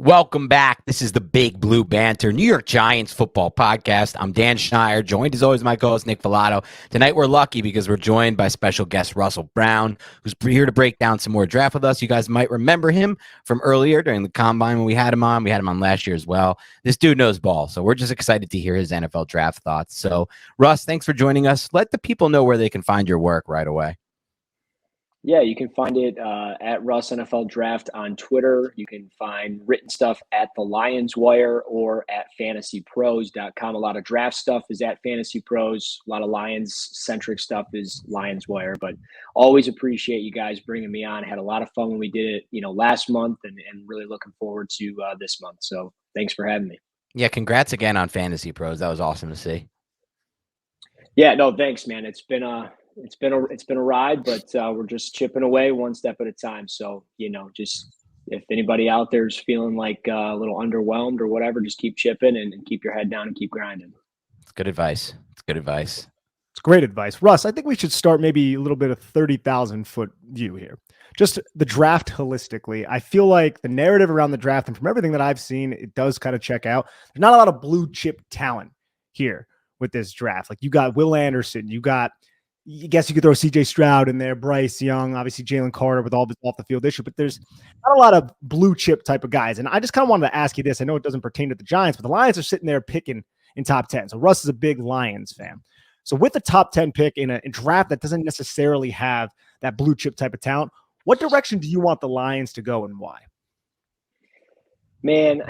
Welcome back. This is the Big Blue Banter New York Giants football podcast. I'm Dan Schneier, joined as always by my co-host Nick Filato. Tonight we're lucky because we're joined by special guest Russell Brown, who's here to break down some more draft with us. You guys might remember him from earlier during the combine when we had him on. We had him on last year as well. This dude knows ball, so we're just excited to hear his NFL draft thoughts. So, Russ, thanks for joining us. Let the people know where they can find your work right away. Yeah, you can find it at Russ NFL Draft on Twitter. You can find written stuff at the Lions Wire or at fantasypros.com. A lot of draft stuff is at Fantasy Pros. A lot of Lions-centric stuff is Lions Wire. But always appreciate you guys bringing me on. Had a lot of fun when we did it, last month, and really looking forward to this month. So thanks for having me. Yeah, congrats again on Fantasy Pros. That was awesome to see. Yeah, no, thanks, man. It's been a ride, but we're just chipping away one step at a time. So, just if anybody out there is feeling like a little underwhelmed or whatever, just keep chipping and keep your head down and keep grinding. It's good advice. It's great advice. Russ, I think we should start maybe a little bit of 30,000 foot view here. Just the draft holistically. I feel like the narrative around the draft, and from everything that I've seen, it does kind of check out. There's not a lot of blue chip talent here with this draft. Like you got Will Anderson, I guess you could throw CJ Stroud in there, Bryce Young, obviously Jalen Carter with all this off the field issue, but there's not a lot of blue chip type of guys. And I just kind of wanted to ask you this. I know it doesn't pertain to the Giants, but the Lions are sitting there picking in top 10. So Russ is a big Lions fan. So with the top 10 pick in a draft that doesn't necessarily have that blue chip type of talent, what direction do you want the Lions to go and why? Man,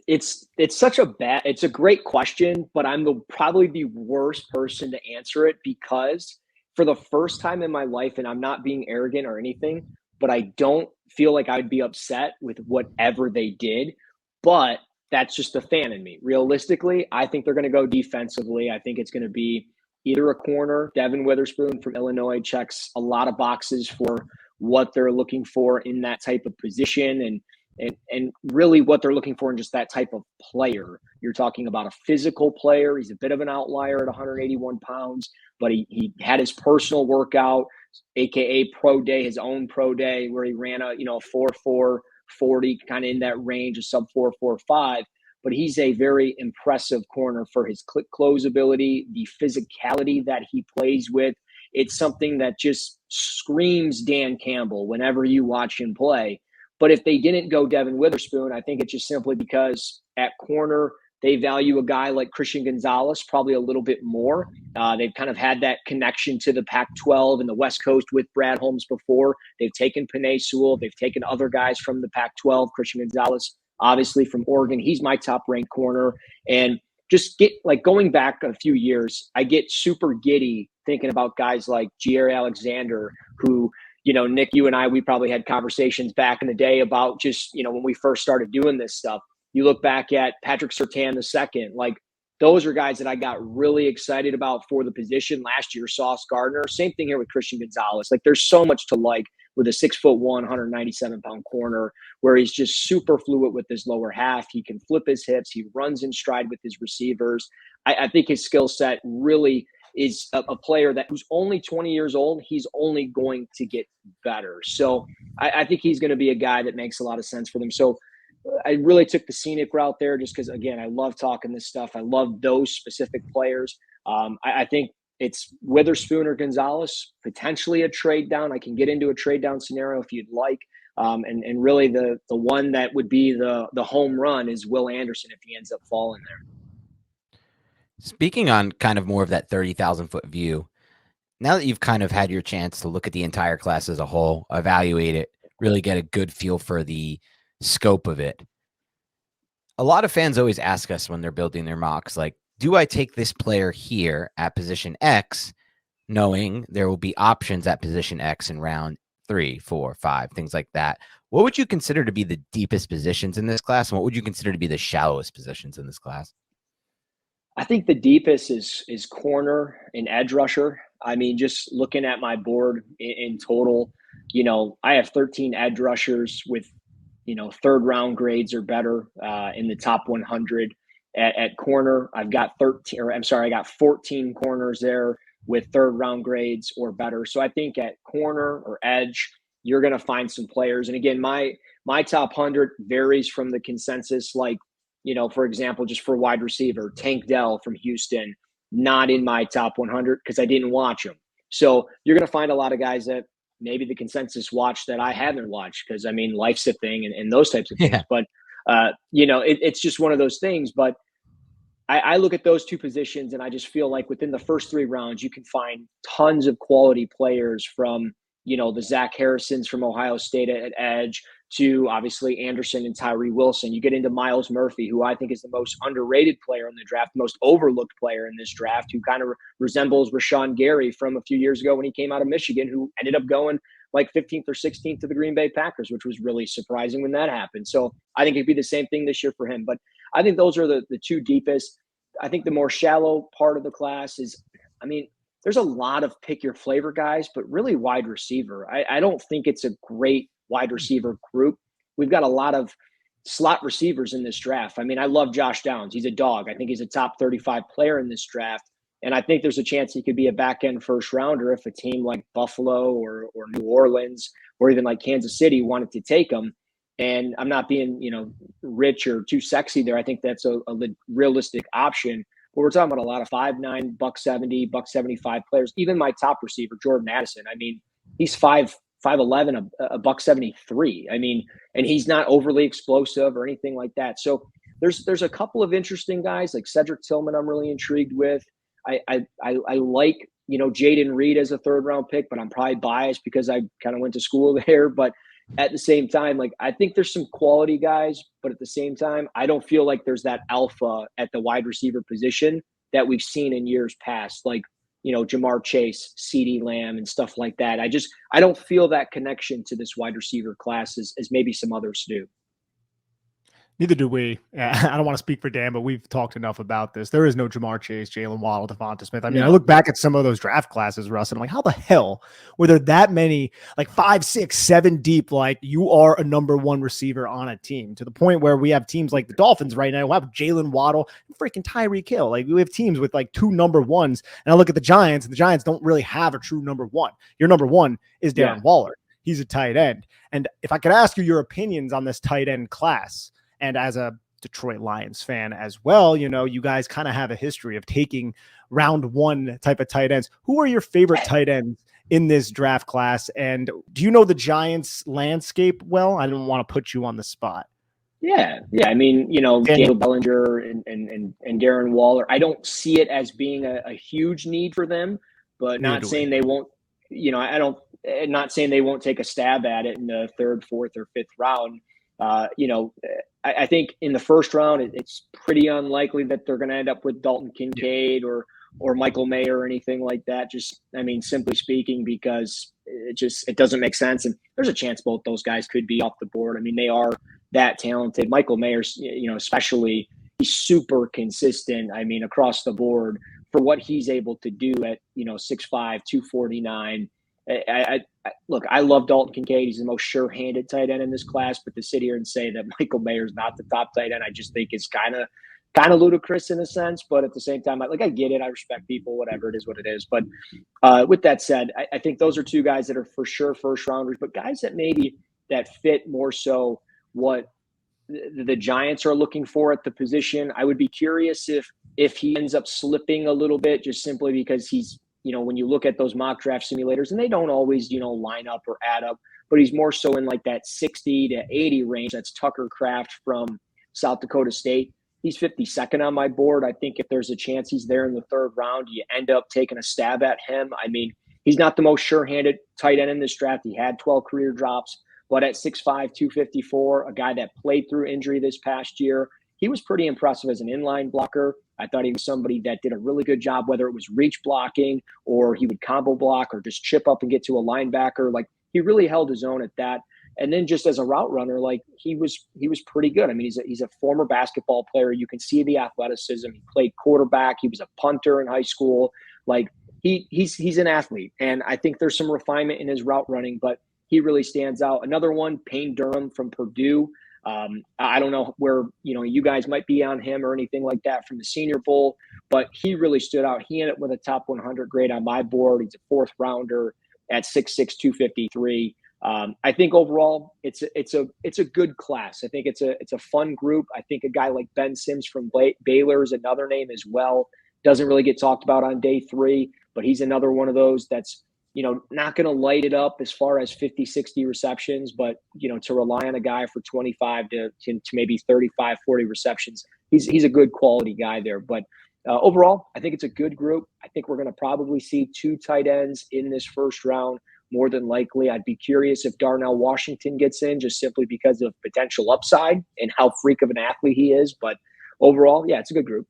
it's a great question, but I'm probably the worst person to answer it because for the first time in my life, and I'm not being arrogant or anything, but I don't feel like I'd be upset with whatever they did. But that's just a fan in me. Realistically, I think they're going to go defensively. I think it's going to be either a corner. Devin Witherspoon from Illinois checks a lot of boxes for what they're looking for in that type of position and really what they're looking for in just that type of player. You're talking about a physical player. He's a bit of an outlier at 181 pounds, but he had his personal workout, AKA pro day, his own pro day, where he ran a 4.4 40, kind of in that range of sub 4.45. But he's a very impressive corner for his close ability, the physicality that he plays with. It's something that just screams Dan Campbell whenever you watch him play. But if they didn't go Devin Witherspoon, I think it's just simply because at corner, they value a guy like Christian Gonzalez probably a little bit more. They've kind of had that connection to the Pac-12 and the West Coast with Brad Holmes before. They've taken Penei Sewell. They've taken other guys from the Pac-12. Christian Gonzalez, obviously from Oregon. He's my top-ranked corner. And just going back a few years, I get super giddy thinking about guys like Jaire Alexander, who – Nick, you and I, we probably had conversations back in the day about just, when we first started doing this stuff. You look back at Patrick Surtain II, like those are guys that I got really excited about for the position last year. Sauce Gardner, same thing here with Christian Gonzalez. Like there's so much to like with a 6'1", 197-pound corner where he's just super fluid with his lower half. He can flip his hips. He runs in stride with his receivers. I think his skill set really is a player who's only 20 years old. He's only going to get better. So I think he's going to be a guy that makes a lot of sense for them. So I really took the scenic route there just because, again, I love talking this stuff. I love those specific players. I think it's Witherspoon or Gonzalez, potentially a trade down. I can get into a trade down scenario if you'd like. And really the one that would be the home run is Will Anderson if he ends up falling there. Speaking on kind of more of that 30,000 foot view, now that you've kind of had your chance to look at the entire class as a whole, evaluate it, really get a good feel for the scope of it. A lot of fans always ask us when they're building their mocks, like, do I take this player here at position X, knowing there will be options at position X in round 3, 4, 5, things like that? What would you consider to be the deepest positions in this class? And what would you consider to be the shallowest positions in this class? I think the deepest is corner and edge rusher. I mean, just looking at my board in total, I have 13 edge rushers with, third round grades or better in the top 100 at corner. I got 14 corners there with third round grades or better. So I think at corner or edge, you're going to find some players. And again, my my top 100 varies from the consensus. Like, for example, just for wide receiver, Tank Dell from Houston, not in my top 100 because I didn't watch him. So you're going to find a lot of guys that maybe the consensus watch that I haven't watched because, life's a thing and those types of things. Yeah. But, it's just one of those things. But I look at those two positions and I just feel like within the first 3 rounds, you can find tons of quality players from, the Zach Harrisons from Ohio State at edge to obviously Anderson and Tyree Wilson. You get into Miles Murphy, who I think is the most underrated player in the draft, the most overlooked player in this draft, who kind of resembles Rashawn Gary from a few years ago when he came out of Michigan, who ended up going like 15th or 16th to the Green Bay Packers, which was really surprising when that happened. So I think it'd be the same thing this year for him. But I think those are the 2 deepest. I think the more shallow part of the class is, there's a lot of pick your flavor guys, but really wide receiver. I don't think it's a great wide receiver group. We've got a lot of slot receivers in this draft. I love Josh Downs. He's a dog. I think he's a top 35 player in this draft. And I think there's a chance he could be a back-end first rounder if a team like Buffalo or New Orleans or even like Kansas City wanted to take him. And I'm not being, rich or too sexy there. I think that's a realistic option. But we're talking about a lot of 5'9", $170, $175 players. Even my top receiver, Jordan Addison. He's 5'11", $173. And he's not overly explosive or anything like that. So there's a couple of interesting guys like Cedric Tillman. I'm really intrigued with. I like Jaden Reed as a 3rd round pick, but I'm probably biased because I kind of went to school there. But at the same time, I think there's some quality guys, but at the same time, I don't feel like there's that alpha at the wide receiver position that we've seen in years past, like, Jamar Chase, CeeDee Lamb and stuff like that. I don't feel that connection to this wide receiver class as maybe some others do. Neither do we. I don't want to speak for Dan, but we've talked enough about this. There is no Jamar Chase, Jalen Waddle, Devonta Smith. I look back at some of those draft classes, Russ, and I'm like, how the hell were there that many, like 5, 6, 7 deep, like you are a number 1 receiver on a team, to the point where we have teams like the Dolphins right now who have Jalen Waddle and freaking Tyreek Hill. Like we have teams with like 2 number 1s. And I look at the Giants, and the Giants don't really have a true number 1. Your number 1 is Darren Waller. He's a tight end. And if I could ask you your opinions on this tight end class, and as a Detroit Lions fan as well, you guys kind of have a history of taking round 1 type of tight ends. Who are your favorite tight ends in this draft class? And do you know the Giants landscape well? I don't want to put you on the spot. Yeah. Daniel Bellinger and Darren Waller, I don't see it as being a huge need for them, but not saying they won't, not saying they won't take a stab at it in the 3rd, 4th, or 5th round. I think in the 1st round, it's pretty unlikely that they're going to end up with Dalton Kincaid or Michael Mayer or anything like that. Just, simply speaking, because it doesn't make sense. And there's a chance both those guys could be off the board. they are that talented. Michael Mayer's, especially, he's super consistent. Across the board for what he's able to do at, 6'5", 249. Look, I love Dalton Kincaid. He's the most sure-handed tight end in this class, but to sit here and say that Michael Mayer's not the top tight end, I just think is kind of ludicrous in a sense. But at the same time, I get it. I respect people, whatever it is, what it is. But with that said, I think those are 2 guys that are for sure first rounders, but guys that maybe that fit more so what the Giants are looking for at the position. I would be curious if he ends up slipping a little bit, just simply because he's, when you look at those mock draft simulators, and they don't always, line up or add up, but he's more so in like that 60 to 80 range. That's Tucker Kraft from South Dakota State. He's 52nd on my board. I think if there's a chance he's there in the 3rd round, you end up taking a stab at him. He's not the most sure-handed tight end in this draft. He had 12 career drops, but at 6'5", 254, a guy that played through injury this past year, he was pretty impressive as an inline blocker. I thought he was somebody that did a really good job, whether it was reach blocking or he would combo block or just chip up and get to a linebacker. Like, he really held his own at that. And then just as a route runner, like he was pretty good. He's a former basketball player. You can see the athleticism. He played quarterback. He was a punter in high school. Like he's an athlete. And I think there's some refinement in his route running, but he really stands out. Another one, Payne Durham from Purdue. I don't know where, you guys might be on him or anything like that from the Senior Bowl, but he really stood out. He ended up with a top 100 grade on my board. He's a 4th rounder at 6'6", 253. I think overall it's a good class. I think it's a fun group. I think a guy like Ben Sims from Baylor is another name as well. Doesn't really get talked about on day 3, but he's another one of those that's, not going to light it up as far as 50, 60 receptions, but, to rely on a guy for 25 to maybe 35, 40 receptions, he's a good quality guy there. But overall, I think it's a good group. I think we're going to probably see 2 tight ends in this first round, more than likely. I'd be curious if Darnell Washington gets in, just simply because of potential upside and how freak of an athlete he is. But overall, yeah, it's a good group.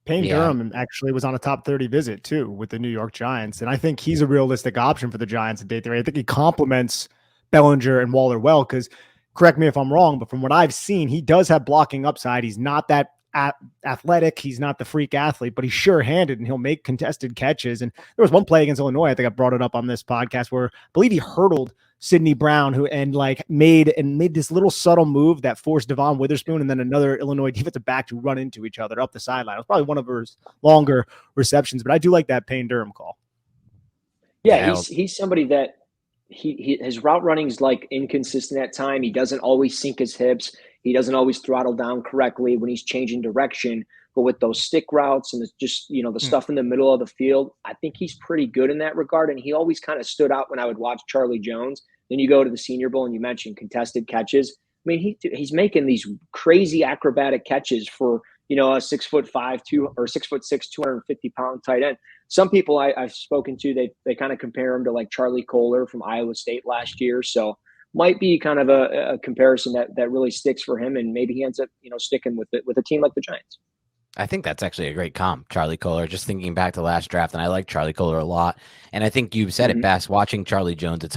Payne Durham actually was on a top 30 visit too with the New York Giants. And I think he's a realistic option for the Giants at day 3. I think he complements Bellinger and Waller well, because correct me if I'm wrong, but from what I've seen, he does have blocking upside. He's not that athletic. He's not the freak athlete, but he's sure-handed and he'll make contested catches. And there was one play against Illinois, I think I brought it up on this podcast, where I believe he hurdled Sidney Brown, who made this little subtle move that forced Devon Witherspoon and then another Illinois defensive back to run into each other up the sideline. It was probably one of his longer receptions, but I do like that Payne Durham call. Yeah, he's somebody that his route running is like inconsistent at time. He doesn't always sink his hips. He doesn't always throttle down correctly when he's changing direction. But with those stick routes and the stuff in the middle of the field, I think he's pretty good in that regard. And he always kind of stood out when I would watch Charlie Jones. Then you go to the Senior Bowl and you mentioned contested catches. I mean, he's making these crazy acrobatic catches for, a 6'5", 6'6", 250-pound tight end. Some people I've spoken to, they kind of compare him to like Charlie Kohler from Iowa State last year. So might be kind of a comparison that really sticks for him, and maybe he ends up, sticking with it with a team like the Giants. I think that's actually a great comp, Charlie Kohler. Just thinking back to last draft, and I like Charlie Kohler a lot. And I think you said it best. Watching Charlie Jones, it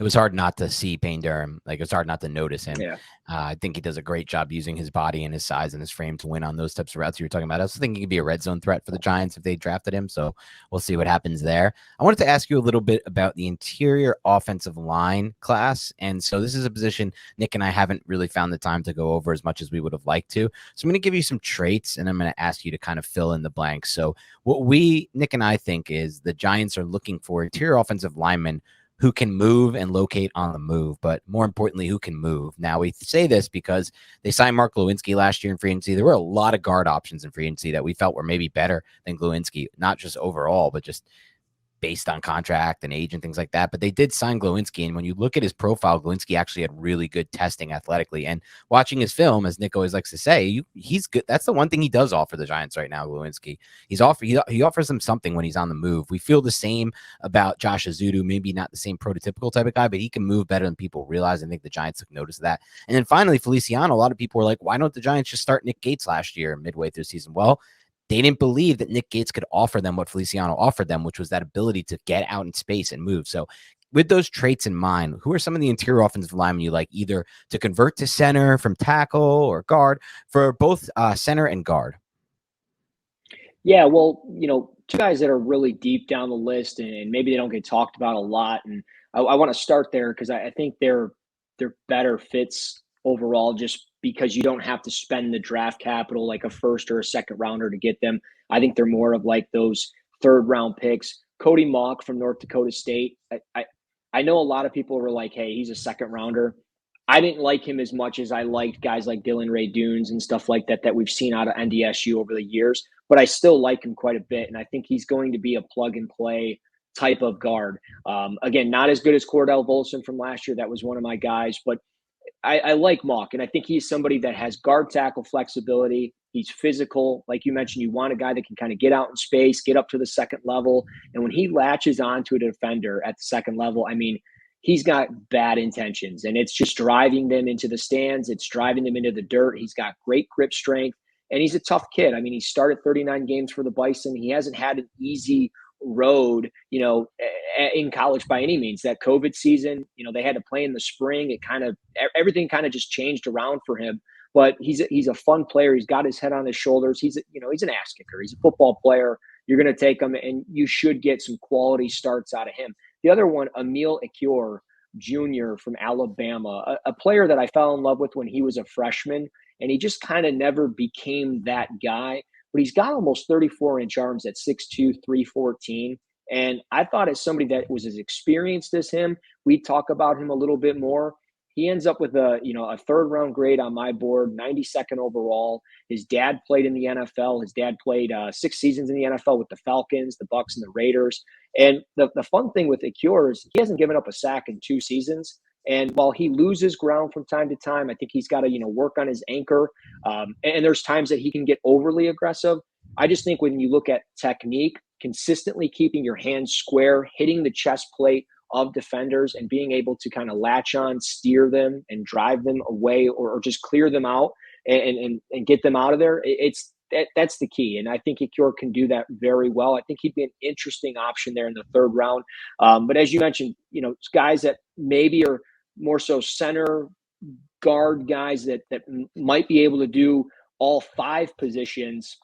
was hard not to see Payne Durham. Like, it's hard not to notice him. Yeah. I think he does a great job using his body and his size and his frame to win on those types of routes you were talking about. I also think he could be a red zone threat for the Giants if they drafted him. So we'll see what happens there. I wanted to ask you a little bit about the interior offensive line class. And so this is a position Nick and I haven't really found the time to go over as much as we would have liked to. So I'm going to give you some traits, and I'm going to ask you to kind of fill in the blanks. So what Nick and I think is the Giants are looking for interior offensive linemen who can move and locate on the move, but more importantly, who can move. Now, we say this because they signed Mark Glowinski last year in free agency. There were a lot of guard options in free agency that we felt were maybe better than Glowinski, not just overall, but just based on contract and age and things like that. But they did sign Glowinski, and when you look at his profile, Glowinski actually had really good testing athletically. And watching his film, as Nick always likes to say, he's good. That's the one thing he does offer the Giants right now, Glowinski. He offers them something when he's on the move. We feel the same about Josh Azudu, maybe not the same prototypical type of guy, but he can move better than people realize. I think the Giants took notice of that. And then finally, Feliciano, a lot of people were like, why don't the Giants just start Nick Gates last year midway through the season? Well, they didn't believe that Nick Gates could offer them what Feliciano offered them, which was that ability to get out in space and move. So with those traits in mind, who are some of the interior offensive linemen you like either to convert to center from tackle or guard for both center and guard? Yeah, well, two guys that are really deep down the list and maybe they don't get talked about a lot. And I want to start there because I think they're better fits overall, just because you don't have to spend the draft capital like a first or a second rounder to get them. I think they're more of like those third round picks. Cody Mauch from North Dakota State. I know a lot of people were like, hey, he's a second rounder. I didn't like him as much as I liked guys like Dylan Ray Dunes and stuff like that we've seen out of NDSU over the years, but I still like him quite a bit. And I think he's going to be a plug and play type of guard. Again, not as good as Cordell Volson from last year. That was one of my guys, but I like Mauch, and I think he's somebody that has guard tackle flexibility. He's physical. Like you mentioned, you want a guy that can kind of get out in space, get up to the second level. And when he latches onto a defender at the second level, I mean, he's got bad intentions, and it's just driving them into the stands. It's driving them into the dirt. He's got great grip strength, and he's a tough kid. I mean, he started 39 games for the Bison. He hasn't had an easy road, in college by any means. That COVID season, they had to play in the spring. Everything kind of just changed around for him. But he's a fun player. He's got his head on his shoulders. He's an ass kicker. He's a football player. You're going to take him, and you should get some quality starts out of him. The other one, Emil Ekiyor Jr. from Alabama, a player that I fell in love with when he was a freshman, and he just kind of never became that guy. But he's got almost 34-inch arms at 6'2", 314. And I thought as somebody that was as experienced as him, we'd talk about him a little bit more. He ends up with a 3rd-round grade on my board, 92nd overall. His dad played in the NFL. His dad played 6 seasons in the NFL with the Falcons, the Bucs, and the Raiders. And the fun thing with Ikhyor is he hasn't given up a sack in 2 seasons. And while he loses ground from time to time, I think he's got to, work on his anchor. And there's times that he can get overly aggressive. I just think when you look at technique, consistently keeping your hands square, hitting the chest plate of defenders and being able to kind of latch on, steer them and drive them away or just clear them out and get them out of there. That's the key. And I think Ikhyor can do that very well. I think he'd be an interesting option there in the 3rd round. But as you mentioned, guys that maybe are more so center guard guys that might be able to do all 5 positions.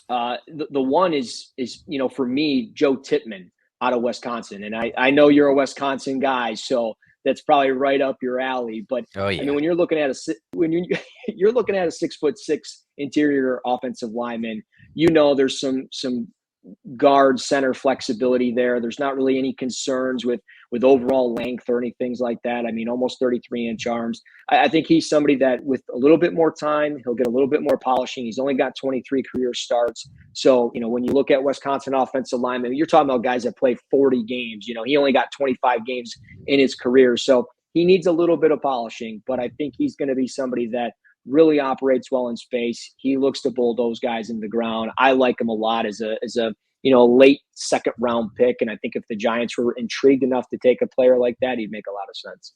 The one is for me, Joe Tippmann out of Wisconsin. And I know you're a Wisconsin guy, so that's probably right up your alley. But oh, yeah. I mean, when you're looking at you're looking at a 6'6" interior offensive lineman, there's some guard center flexibility there. There's not really any concerns with overall length or anything like that. I mean, almost 33-inch arms. I think he's somebody that with a little bit more time, he'll get a little bit more polishing. He's only got 23 career starts. So, when you look at Wisconsin offensive linemen, you're talking about guys that play 40 games. He only got 25 games in his career. So he needs a little bit of polishing, but I think he's going to be somebody that really operates well in space. He looks to bulldoze guys in the ground. I like him a lot as a late 2nd round pick. And I think if the Giants were intrigued enough to take a player like that, he'd make a lot of sense.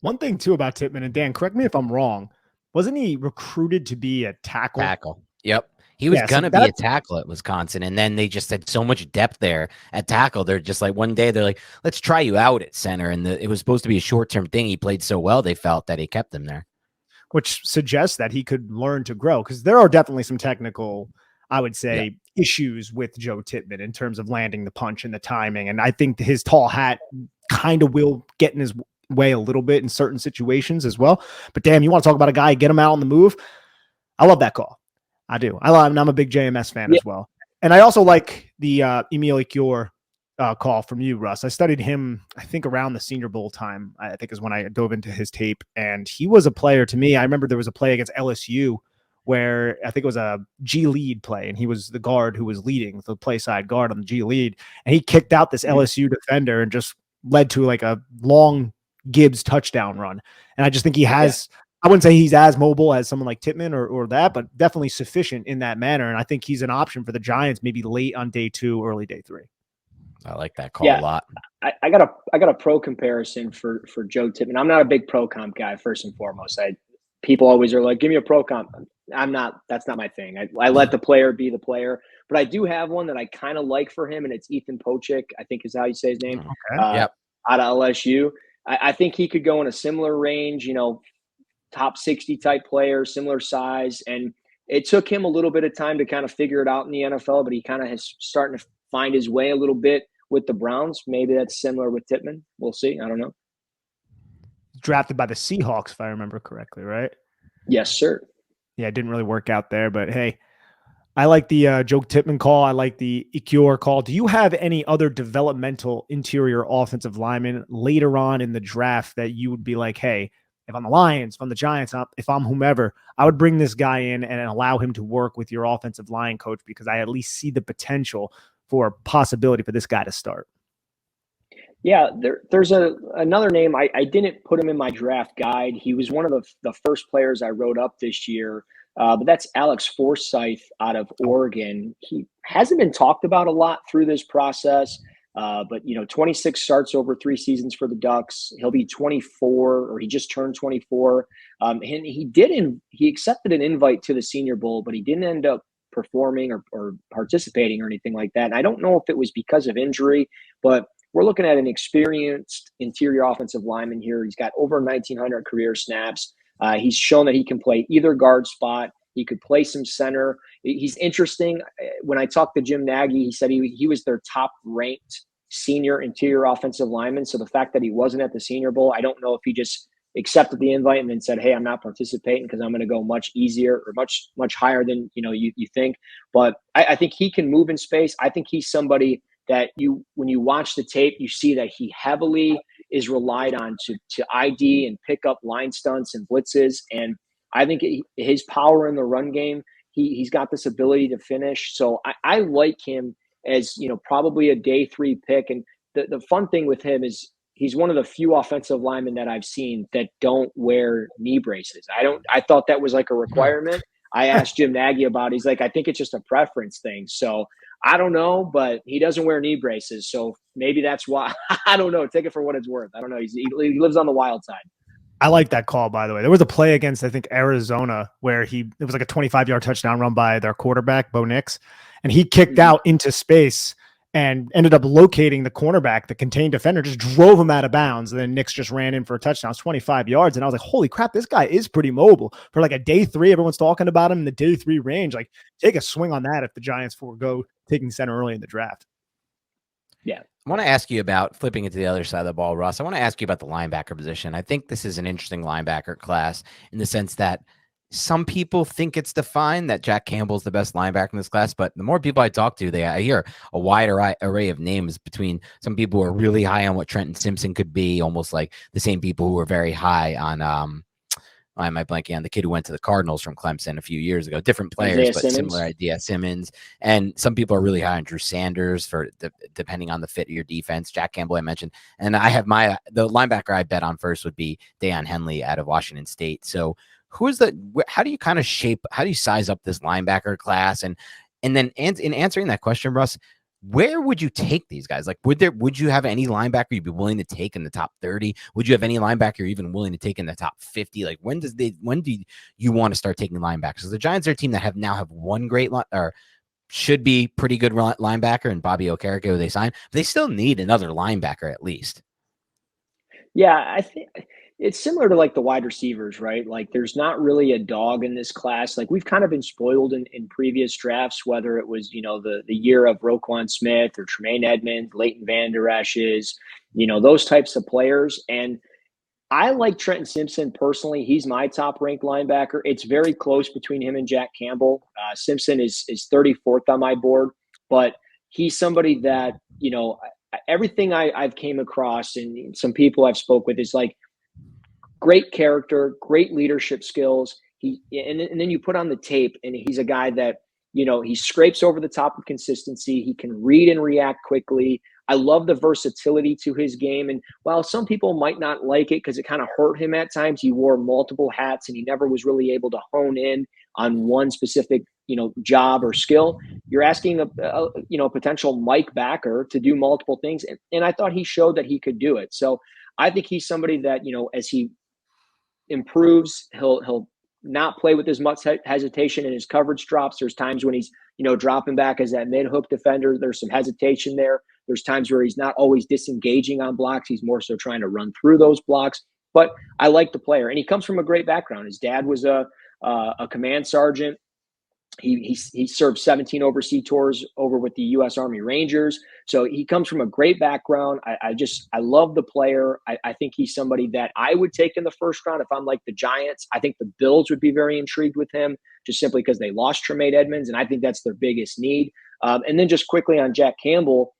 One thing too about Tippmann, and Dan, correct me if I'm wrong, wasn't he recruited to be a tackle? Tackle. Yep. He was going to be a tackle at Wisconsin, and then they just had so much depth there at tackle. They're just like, one day they're like, let's try you out at center. And it was supposed to be a short-term thing. He played so well, they felt that he kept him there. Which suggests that he could learn to grow, because there are definitely some technical, I would say, issues with Joe Tippmann in terms of landing the punch and the timing. And I think his tall hat kind of will get in his way a little bit in certain situations as well. But damn, you want to talk about a guy, get him out on the move. I love that call. I do. I'm a big JMS fan as well. And I also like the Emil Ikhyor call from you, Russ. I studied him, I think, around the Senior Bowl time, I think is when I dove into his tape. And he was a player to me. I remember there was a play against LSU where I think it was a G lead play, and he was the guard who was leading, the play side guard on the G lead. And he kicked out this LSU defender and just led to like a long Gibbs touchdown run. And I just think he has, I wouldn't say he's as mobile as someone like Tippmann or that, but definitely sufficient in that manner. And I think he's an option for the Giants, maybe late on day 2, early day 3. I like that call a lot. I got a pro comparison for Joe Tippmann. I'm not a big pro comp guy, first and foremost. People always are like, give me a pro comp. That's not my thing. I let the player be the player, but I do have one that I kind of like for him, and it's Ethan Pochik, I think is how you say his name. Okay. Out of LSU. I think he could go in a similar range, top 60 type player, similar size. And it took him a little bit of time to kind of figure it out in the NFL, but he kind of is starting to find his way a little bit with the Browns. Maybe that's similar with Tippmann. We'll see. I don't know. Drafted by the Seahawks, if I remember correctly, right? Yes, sir. Yeah, it didn't really work out there, but hey, I like the Joe Tippmann call. I like the Ikhyor call. Do you have any other developmental interior offensive linemen later on in the draft that you would be like, hey, if I'm the Lions, if I'm the Giants, if I'm whomever, I would bring this guy in and allow him to work with your offensive line coach, because I at least see the potential for a possibility for this guy to start? Yeah, there's another name. I didn't put him in my draft guide. He was one of the first players I wrote up this year, but that's Alex Forsyth out of Oregon. He hasn't been talked about a lot through this process, but 26 starts over 3 seasons for the Ducks. He'll be 24, or he just turned 24. And he accepted an invite to the Senior Bowl, but he didn't end up performing or participating or anything like that. And I don't know if it was because of injury, but we're looking at an experienced interior offensive lineman here. He's got over 1,900 career snaps. He's shown that he can play either guard spot. He could play some center. He's interesting. When I talked to Jim Nagy, he said he was their top-ranked senior interior offensive lineman. So the fact that he wasn't at the Senior Bowl, I don't know if he just accepted the invite and then said, hey, I'm not participating because I'm going to go much easier or much higher than you think. But I think he can move in space. I think he's somebody that when you watch the tape, you see that he heavily is relied on to ID and pick up line stunts and blitzes. And I think his power in the run game, he's got this ability to finish. So I like him as, probably a day 3 pick. And the fun thing with him is he's one of the few offensive linemen that I've seen that don't wear knee braces. I thought that was like a requirement. I asked Jim Nagy about it. He's like, I think it's just a preference thing. So I don't know, but he doesn't wear knee braces. So maybe that's why. I don't know. Take it for what it's worth. I don't know. He lives on the wild side. I like that call, by the way. There was a play against, I think, Arizona where it was like a 25-yard touchdown run by their quarterback, Bo Nix, and he kicked out into space and ended up locating the cornerback, the contained defender, just drove him out of bounds. And then Nix just ran in for a touchdown. It's 25 yards. And I was like, holy crap, this guy is pretty mobile. For like a day 3, everyone's talking about him in the day 3 range. Like, take a swing on that if the Giants forego taking center early in the draft. Yeah. I want to ask you about flipping it to the other side of the ball, Russ. I want to ask you about the linebacker position. I think this is an interesting linebacker class in the sense that some people think it's defined that Jack Campbell's the best linebacker in this class, but the more people I talk to, I hear a wide array of names between some people who are really high on what Trenton Simpson could be, almost like the same people who are very high on why am I blanking on the kid who went to the Cardinals from Clemson a few years ago? Different players, but similar idea. Simmons. And some people are really high on Drew Sanders for depending on the fit of your defense. Jack Campbell, I mentioned. And I have the linebacker I bet on first would be Deion Henley out of Washington State. So how do you size up this linebacker class? And then in answering that question, Russ, where would you take these guys? Like, would you have any linebacker you'd be willing to take in the top 30? Would you have any linebacker you're even willing to take in the top 50? Like, when do you want to start taking linebackers? So the Giants are a team that now have one great or should be pretty good linebacker and Bobby Okereke, who they signed, but they still need another linebacker at least. Yeah, I think it's similar to like the wide receivers, right? Like there's not really a dog in this class. Like we've kind of been spoiled in previous drafts, whether it was, the year of Roquan Smith or Tremaine Edmonds, Leighton Vander Esch's, those types of players. And I like Trenton Simpson personally. He's my top ranked linebacker. It's very close between him and Jack Campbell. Simpson is 34th on my board, but he's somebody that, everything I've came across and some people I've spoke with is like, great character, great leadership skills. And then you put on the tape and he's a guy that, he scrapes over the top of consistency. He can read and react quickly. I love the versatility to his game. And while some people might not like it because it kind of hurt him at times, he wore multiple hats and he never was really able to hone in on one specific, job or skill. You're asking a potential Mike backer to do multiple things. And I thought he showed that he could do it. So I think he's somebody that, as he improves, he'll not play with as much hesitation and his coverage drops. There's times when he's, dropping back as that mid-hook defender. There's some hesitation there. There's times where he's not always disengaging on blocks. He's more so trying to run through those blocks. But I like the player, and he comes from a great background. His dad was a command sergeant. He served 17 overseas tours over with the U.S. Army Rangers. So he comes from a great background. I love the player. I think he's somebody that I would take in the first round if I'm like the Giants. I think the Bills would be very intrigued with him just simply because they lost Tremaine Edmonds, and I think that's their biggest need. And then just quickly on Jack Campbell,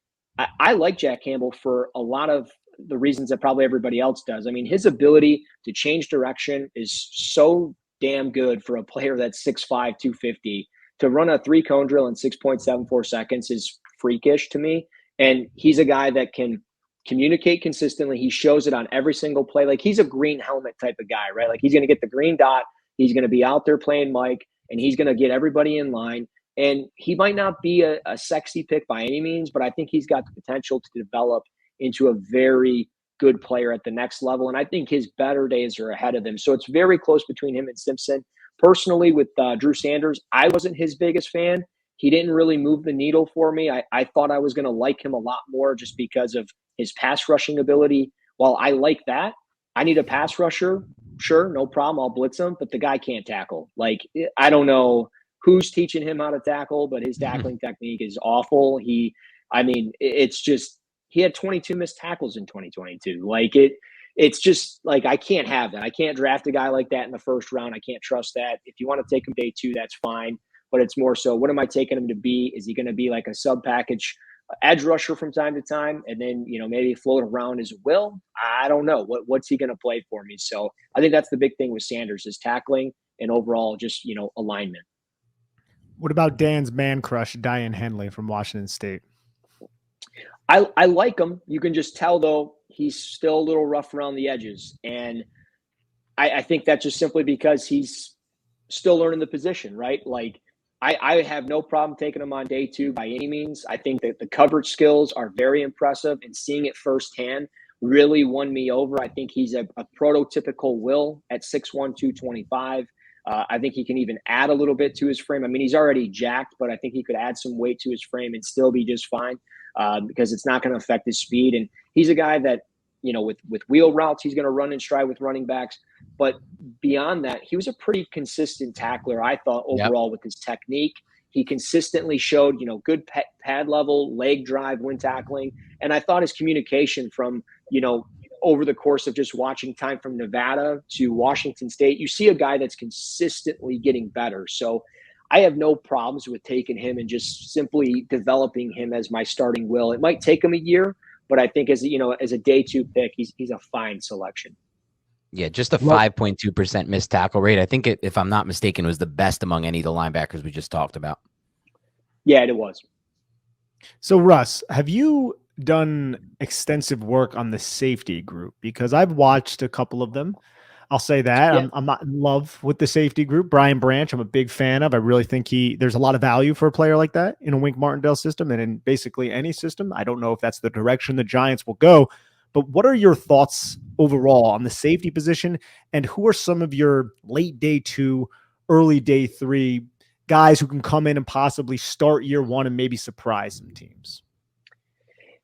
I like Jack Campbell for a lot of the reasons that probably everybody else does. I mean, his ability to change direction is so damn good for a player that's 6'5", 250. To run a 3-cone drill in 6.74 seconds is freakish to me. And he's a guy that can communicate consistently. He shows it on every single play. Like he's a green helmet type of guy, right? Like he's going to get the green dot. He's going to be out there playing Mike, and he's going to get everybody in line. And he might not be a sexy pick by any means, but I think he's got the potential to develop into a very good player at the next level. And I think his better days are ahead of him. So it's very close between him and Simpson. Personally, with Drew Sanders, I wasn't his biggest fan. He didn't really move the needle for me. I thought I was going to like him a lot more just because of his pass rushing ability. While I like that, I need a pass rusher. Sure, no problem. I'll blitz him, but the guy can't tackle. Like, I don't know who's teaching him how to tackle, but his tackling technique is awful. It's just, he had 22 missed tackles in 2022. Like it's just like, I can't have that. I can't draft a guy like that in the first round. I can't trust that. If you want to take him day 2, that's fine. But it's more so, what am I taking him to be? Is he going to be like a sub package edge rusher from time to time, and then, maybe float around as Will. I don't know what's he going to play for me. So I think that's the big thing with Sanders is tackling and overall just, alignment. What about Dan's man crush, Diane Henley from Washington State? I like him. You can just tell, though, he's still a little rough around the edges. And I think that's just simply because he's still learning the position, right? Like, I have no problem taking him on day 2 by any means. I think that the coverage skills are very impressive, and seeing it firsthand really won me over. I think he's a prototypical Will at 6'1", 225. I think he can even add a little bit to his frame. I mean, he's already jacked, but I think he could add some weight to his frame and still be just fine because it's not going to affect his speed. And he's a guy that, with wheel routes, he's going to run in stride with running backs. But beyond that, he was a pretty consistent tackler, I thought, overall with his technique. He consistently showed, good pad level, leg drive when tackling. And I thought his communication from, over the course of just watching time from Nevada to Washington State, you see a guy that's consistently getting better. So I have no problems with taking him and just simply developing him as my starting Will. It might take him a year, but I think as a day 2 pick, he's a fine selection. Yeah, just a 5.2% missed tackle rate. I think if I'm not mistaken, was the best among any of the linebackers we just talked about. Yeah, it was. So, Russ, have you done extensive work on the safety group? Because I've watched a couple of them. I'll say that. Yeah. I'm not in love with the safety group. Brian Branch, I'm a big fan of. I really think there's a lot of value for a player like that in a Wink Martindale system and in basically any system. I don't know if that's the direction the Giants will go, but what are your thoughts overall on the safety position, and who are some of your late day 2, early day 3 guys who can come in and possibly start year 1 and maybe surprise some teams?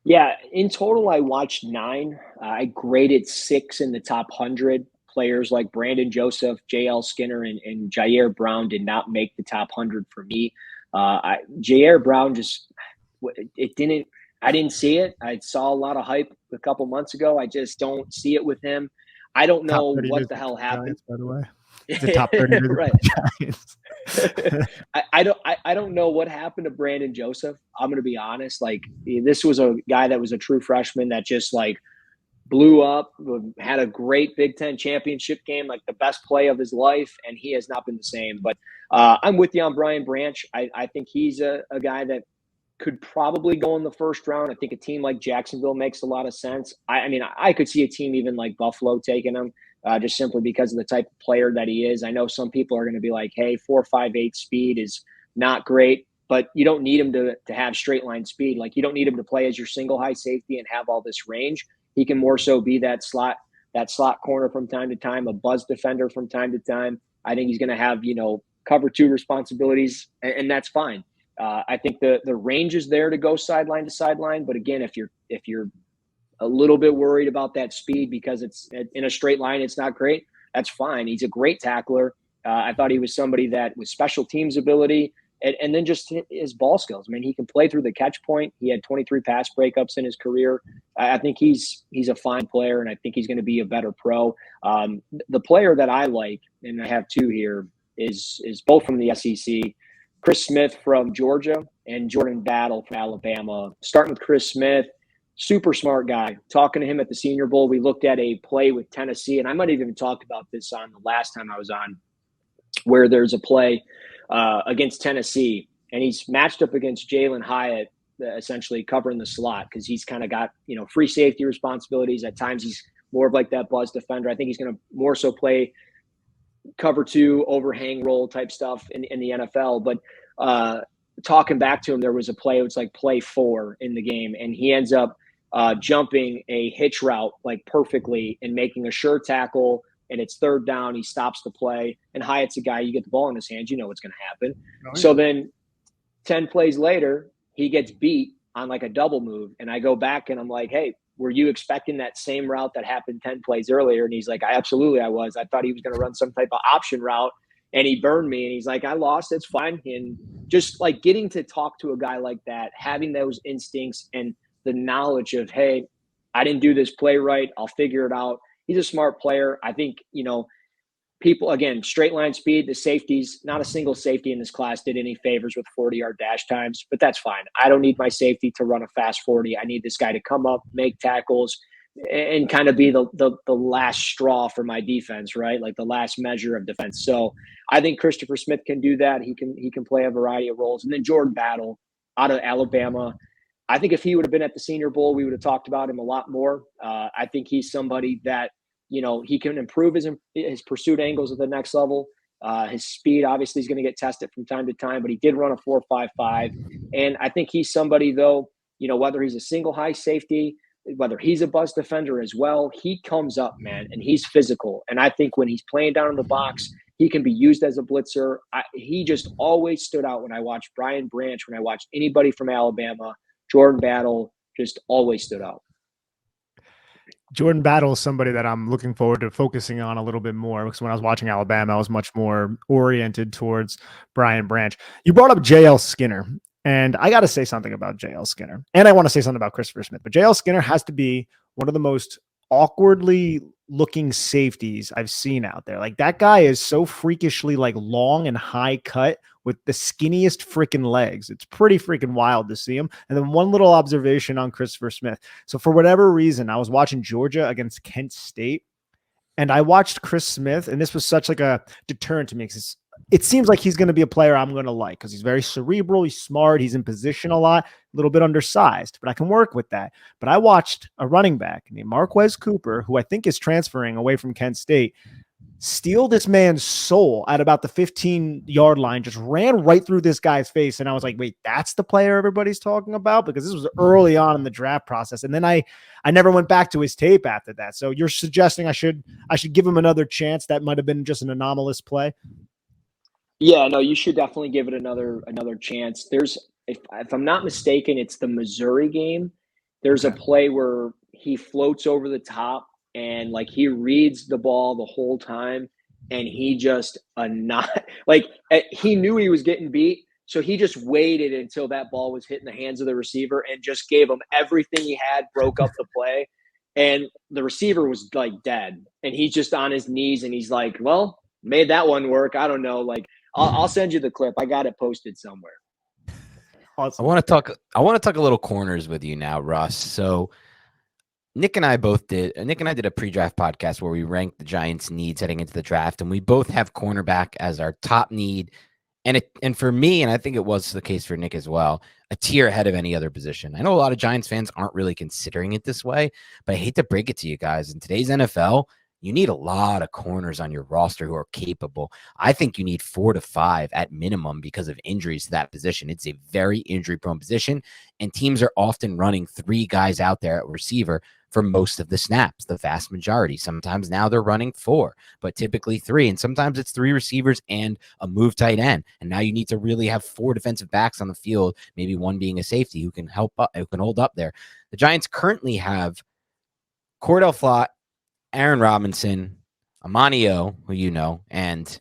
Yeah, in total, I watched 9. I graded 6 in the top 100. Players like Brandon Joseph, J.L. Skinner, and Jair Brown did not make the top 100 for me. Jair Brown I didn't see it. I saw a lot of hype a couple months ago. I just don't see it with him. I don't know what the hell happened. Giants, by the way. The top 30 right. I don't know what happened to Brandon Joseph. I'm going to be honest. Like, this was a guy that was a true freshman that just blew up, had a great Big Ten championship game, like the best play of his life, and he has not been the same. But I'm with you on Brian Branch. I think he's a guy that could probably go in the first round. I think a team like Jacksonville makes a lot of sense. I mean, I could see a team even like Buffalo taking him just simply because of the type of player that he is. I know some people are going to be like, hey, 4.58 speed is not great, but you don't need him to have straight line speed. Like, you don't need him to play as your single high safety and have all this range. He can more so be that slot corner from time to time, a buzz defender from time to time. I think he's going to have, cover 2 responsibilities, and that's fine. I think the range is there to go sideline to sideline. But again, if you're a little bit worried about that speed because it's in a straight line, it's not great, that's fine. He's a great tackler. I thought he was somebody that with special teams ability and then just his ball skills. I mean, he can play through the catch point. He had 23 pass breakups in his career. I think he's a fine player, and I think he's going to be a better pro. The player that I like, and I have 2 here, is both from the SEC. Chris Smith from Georgia and Jordan Battle from Alabama. Starting with Chris Smith, super smart guy. Talking to him at the Senior Bowl, we looked at a play with Tennessee, and I might have even talked about this on the last time I was on, where there's a play against Tennessee, and he's matched up against Jalen Hyatt, essentially covering the slot because he's kind of got, free safety responsibilities. At times he's more of like that buzz defender. I think he's going to more so play cover 2 overhang role type stuff in the NFL. But talking back to him, there was a play, it was like play 4 in the game, and he ends up jumping a hitch route like perfectly and making a sure tackle, and it's 3rd down. He stops the play, and Hyatt's a guy, you get the ball in his hands, you know what's going to happen. Oh, yeah. So then 10 plays later, he gets beat on like a double move, and I go back and I'm like, hey, were you expecting that same route that happened 10 plays earlier? And he's like, I was. I thought he was going to run some type of option route, and he burned me. And he's like, I lost. It's fine. And just like getting to talk to a guy like that, having those instincts and the knowledge of, hey, I didn't do this play right, I'll figure it out. He's a smart player. I think, people, again, straight line speed, the safeties, not a single safety in this class did any favors with 40-yard dash times, but that's fine. I don't need my safety to run a fast 40. I need this guy to come up, make tackles, and kind of be the last straw for my defense, right? Like the last measure of defense. So I think Christopher Smith can do that. He can play a variety of roles. And then Jordan Battle out of Alabama. I think if he would have been at the Senior Bowl, we would have talked about him a lot more. I think he's somebody that, he can improve his pursuit angles at the next level. His speed obviously is going to get tested from time to time, but he did run a 4.55. And I think he's somebody, though, whether he's a single high safety, whether he's a bus defender as well, he comes up, man, and he's physical. And I think when he's playing down in the box, he can be used as a blitzer. He just always stood out when I watched Brian Branch, when I watched anybody from Alabama. Jordan Battle just always stood out. Jordan Battle is somebody that I'm looking forward to focusing on a little bit more, because when I was watching Alabama, I was much more oriented towards Brian Branch. You brought up JL Skinner, and I got to say something about JL Skinner, and I want to say something about Christopher Smith, but JL Skinner has to be one of the most awkwardly looking safeties I've seen out there. Like, that guy is so freakishly like long and high cut with the skinniest freaking legs. It's pretty freaking wild to see him. And then one little observation on Christopher Smith. So for whatever reason, I was watching Georgia against Kent State, and I watched Chris Smith, and this was such like a deterrent to me, because it seems like he's going to be a player I'm going to like, because he's very cerebral, he's smart, he's in position a lot, a little bit undersized, but I can work with that. But I watched a running back named Marquez Cooper, who I think is transferring away from Kent State, steal this man's soul at about the 15-yard line, just ran right through this guy's face. And I was like, wait, that's the player everybody's talking about? Because this was early on in the draft process. And then I never went back to his tape after that. So you're suggesting I should give him another chance? That might have been just an anomalous play. Yeah, no, you should definitely give it another chance. There's, if I'm not mistaken, it's the Missouri game. There's a play where he floats over the top, and like he reads the ball the whole time, and he just he knew he was getting beat, so he just waited until that ball was hitting the hands of the receiver and just gave him everything he had, broke up the play, and the receiver was like dead, and he's just on his knees, and he's like, well, made that one work. I don't know. Like, I'll send you the clip. I got it posted somewhere. Awesome. I want to talk a little corners with you now, Russ. So Nick and I did a pre-draft podcast where we ranked the Giants' needs heading into the draft, and we both have cornerback as our top need. And for me, and I think it was the case for Nick as well, a tier ahead of any other position. I know a lot of Giants fans aren't really considering it this way, but I hate to break it to you guys. In today's NFL, you need a lot of corners on your roster who are capable. I think you need 4 to 5 at minimum because of injuries to that position. It's a very injury-prone position, and teams are often running 3 guys out there at receiver for most of the snaps, the vast majority. Sometimes now they're running 4, but typically 3, and sometimes it's 3 receivers and a move tight end. And now you need to really have 4 defensive backs on the field, maybe one being a safety who can who can hold up there. The Giants currently have Cordell Flott, Aaron Robinson, Amanio, who you know, and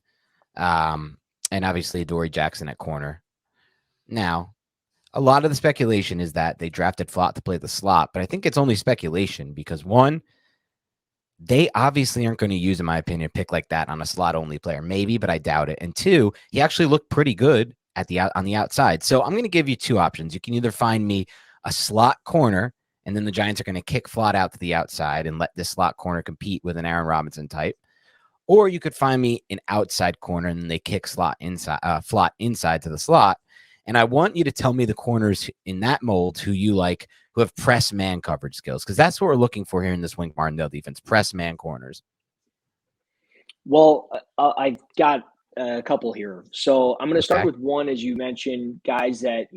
obviously Dory Jackson at corner. Now, a lot of the speculation is that they drafted Flott to play the slot, but I think it's only speculation because, one, they obviously aren't going to use, in my opinion, a pick like that on a slot-only player. Maybe, but I doubt it. And 2, he actually looked pretty good on the outside. So I'm going to give you 2 options. You can either find me a slot corner, and then the Giants are going to kick Flott out to the outside and let this slot corner compete with an Aaron Robinson type. Or you could find me an outside corner, and then they kick Flott inside to the slot. And I want you to tell me the corners in that mold who you like, who have press man coverage skills, because that's what we're looking for here in this Wink Martindale defense, press man corners. Well, I got a couple here. So I'm going to start with one, as you mentioned, guys that,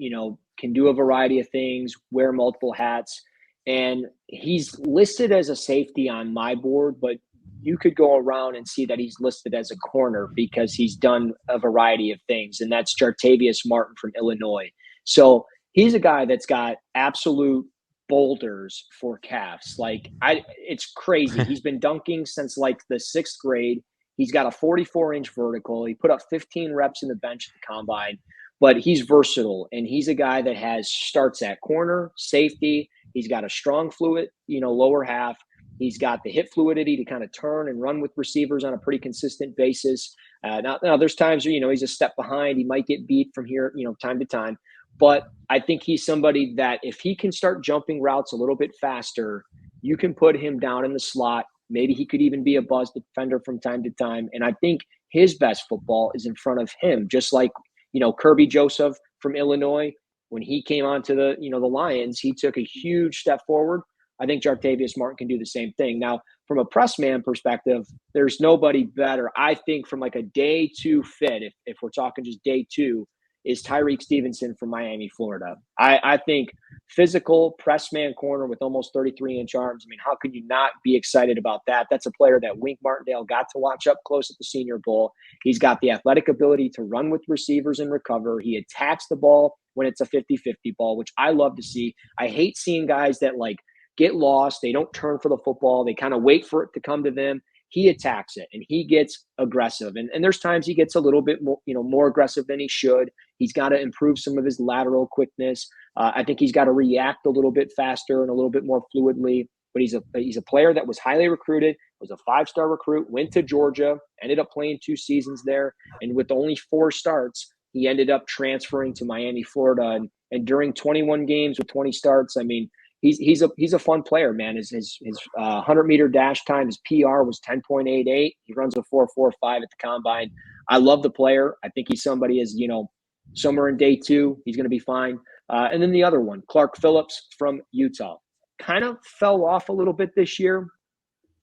can do a variety of things, wear multiple hats. And he's listed as a safety on my board, but you could go around and see that he's listed as a corner because he's done a variety of things. And that's Jartavius Martin from Illinois. So he's a guy that's got absolute boulders for calves. It's crazy. He's been dunking since like the 6th grade. He's got a 44-inch vertical. He put up 15 reps in the bench at the combine, but he's versatile. And he's a guy that starts at corner, safety. He's got a strong fluid, lower half. He's got the hip fluidity to kind of turn and run with receivers on a pretty consistent basis. Now there's times where, he's a step behind. He might get beat from here, time to time. But I think he's somebody that if he can start jumping routes a little bit faster, you can put him down in the slot. Maybe he could even be a buzz defender from time to time. And I think his best football is in front of him, just like, Kirby Joseph from Illinois. When he came onto the Lions, he took a huge step forward. I think Jartavius Martin can do the same thing. Now, from a press man perspective, there's nobody better. I think from like a day 2 fit, if we're talking just day 2, is Tyreek Stevenson from Miami, Florida. I think physical press man corner with almost 33-inch arms. I mean, how can you not be excited about that? That's a player that Wink Martindale got to watch up close at the Senior Bowl. He's got the athletic ability to run with receivers and recover. He attacks the ball when it's a 50-50 ball, which I love to see. I hate seeing guys that get lost. They don't turn for the football. They kind of wait for it to come to them. He attacks it and he gets aggressive. And there's times he gets a little bit more, more aggressive than he should. He's got to improve some of his lateral quickness. I think he's got to react a little bit faster and a little bit more fluidly. But he's a player that was highly recruited, was a 5-star recruit, went to Georgia, ended up playing 2 seasons there. And with only 4 starts, he ended up transferring to Miami, Florida. And during 21 games with 20 starts, I mean, he's a fun player, man. His 100-meter dash time, his PR was 10.88. He runs a 4.45 at the combine. I love the player. I think he's somebody somewhere in day 2, he's going to be fine. And then the other one, Clark Phillips from Utah, kind of fell off a little bit this year.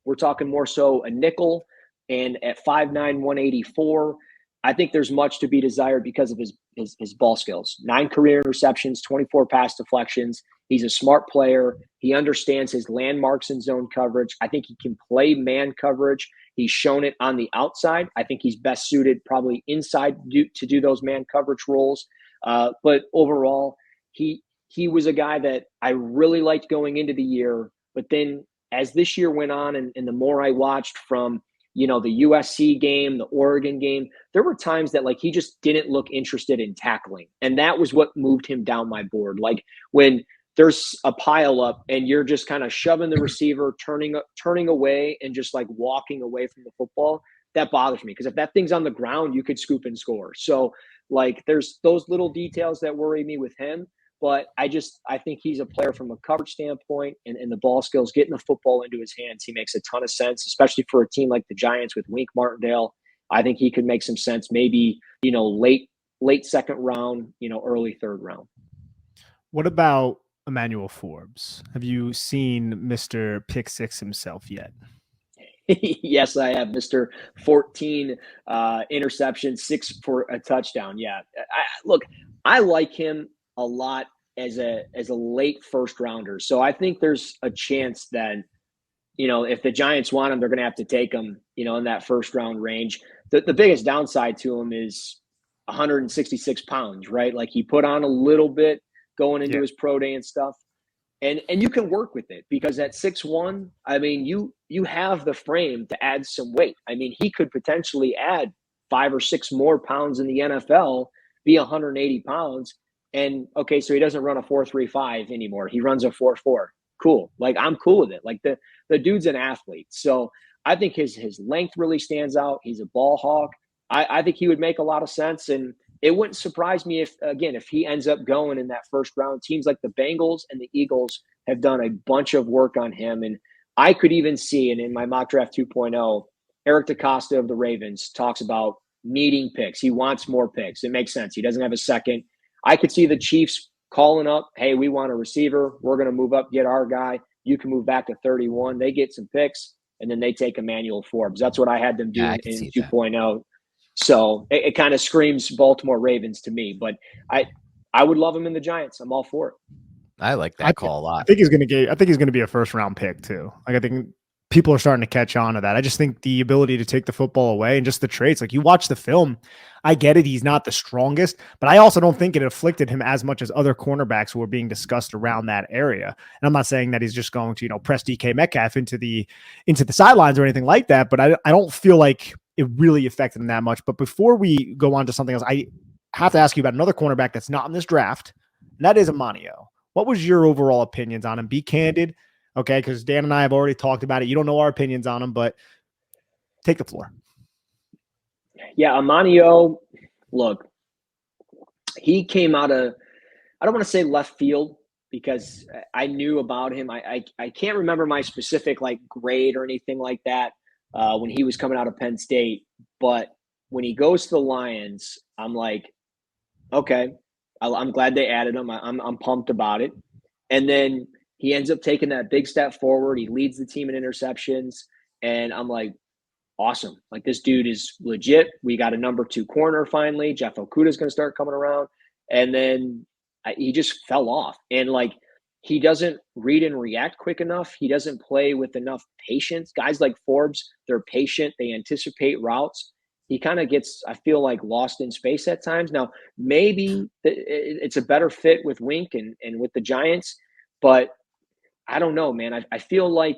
We're talking more so a nickel, and at 5'9", 184. I think there's much to be desired because of his ball skills. 9 career interceptions, 24 pass deflections. He's a smart player. He understands his landmarks and zone coverage. I think he can play man coverage. He's shown it on the outside. I think he's best suited probably inside to do those man coverage roles. But overall, he was a guy that I really liked going into the year. But then as this year went on and the more I watched from the USC game, the Oregon game, there were times that he just didn't look interested in tackling. And that was what moved him down my board. Like when there's a pile up and you're just kind of shoving the receiver, turning away and just walking away from the football, that bothers me. Because if that thing's on the ground, you could scoop and score. So there's those little details that worry me with him. But I think he's a player from a coverage standpoint and the ball skills, getting the football into his hands. He makes a ton of sense, especially for a team like the Giants with Wink Martindale. I think he could make some sense, maybe, late 2nd round, early 3rd round. What about Emmanuel Forbes? Have you seen Mr. Pick Six himself yet? Yes, I have. Mr. 14 interception, 6 for a touchdown. Yeah. I like him a lot as a late 1st rounder. So I think there's a chance that, if the Giants want him, they're going to have to take him, in that 1st round range. The biggest downside to him is 166 pounds, right? He put on a little bit going into his pro day and stuff. And you can work with it because at 6'1", I mean, you have the frame to add some weight. I mean, he could potentially add 5 or 6 more pounds in the NFL, be 180 pounds. And okay, so he doesn't run a 4.35 anymore. He runs a 4.4. Cool. I'm cool with it. The dude's an athlete. So I think his length really stands out. He's a ball hawk. I think he would make a lot of sense. And it wouldn't surprise me if he ends up going in that 1st round. Teams like the Bengals and the Eagles have done a bunch of work on him. And I could even see, and in my mock draft 2.0, Eric DaCosta of the Ravens talks about needing picks. He wants more picks. It makes sense. He doesn't have a second. I could see the Chiefs calling up, hey, we want a receiver. We're going to move up, get our guy. You can move back to 31. They get some picks, and then they take Emmanuel Forbes. That's what I had them do in 2.0. So it kind of screams Baltimore Ravens to me. But I would love him in the Giants. I'm all for it. I like that call a lot. I think he's going to be a 1st round pick too. I think people are starting to catch on to that. I just think the ability to take the football away and just the traits, you watch the film, I get it. He's not the strongest, but I also don't think it afflicted him as much as other cornerbacks who were being discussed around that area. And I'm not saying that he's just going to, press DK Metcalf into the sidelines or anything like that, but I don't feel like it really affected him that much. But before we go on to something else, I have to ask you about another cornerback that's not in this draft, and that is Amanio. What was your overall opinions on him? Be candid. Okay, because Dan and I have already talked about it. You don't know our opinions on him, but take the floor. Yeah, Amanio, look, he came out of, I don't want to say left field because I knew about him. I can't remember my specific like grade or anything like that when he was coming out of Penn State. But when he goes to the Lions, I'm like, okay, I'm glad they added him. I'm pumped about it. And then he ends up taking that big step forward. He leads the team in interceptions. And I'm like, awesome. Like this dude is legit. We got a number 2 corner finally. Jeff Okuda is going to start coming around. And then he just fell off. And like he doesn't read and react quick enough. He doesn't play with enough patience. Guys like Forbes, they're patient. They anticipate routes. He kind of gets, I feel like, lost in space at times. Now, maybe it's a better fit with Wink and with the Giants, but I don't know, man. I feel like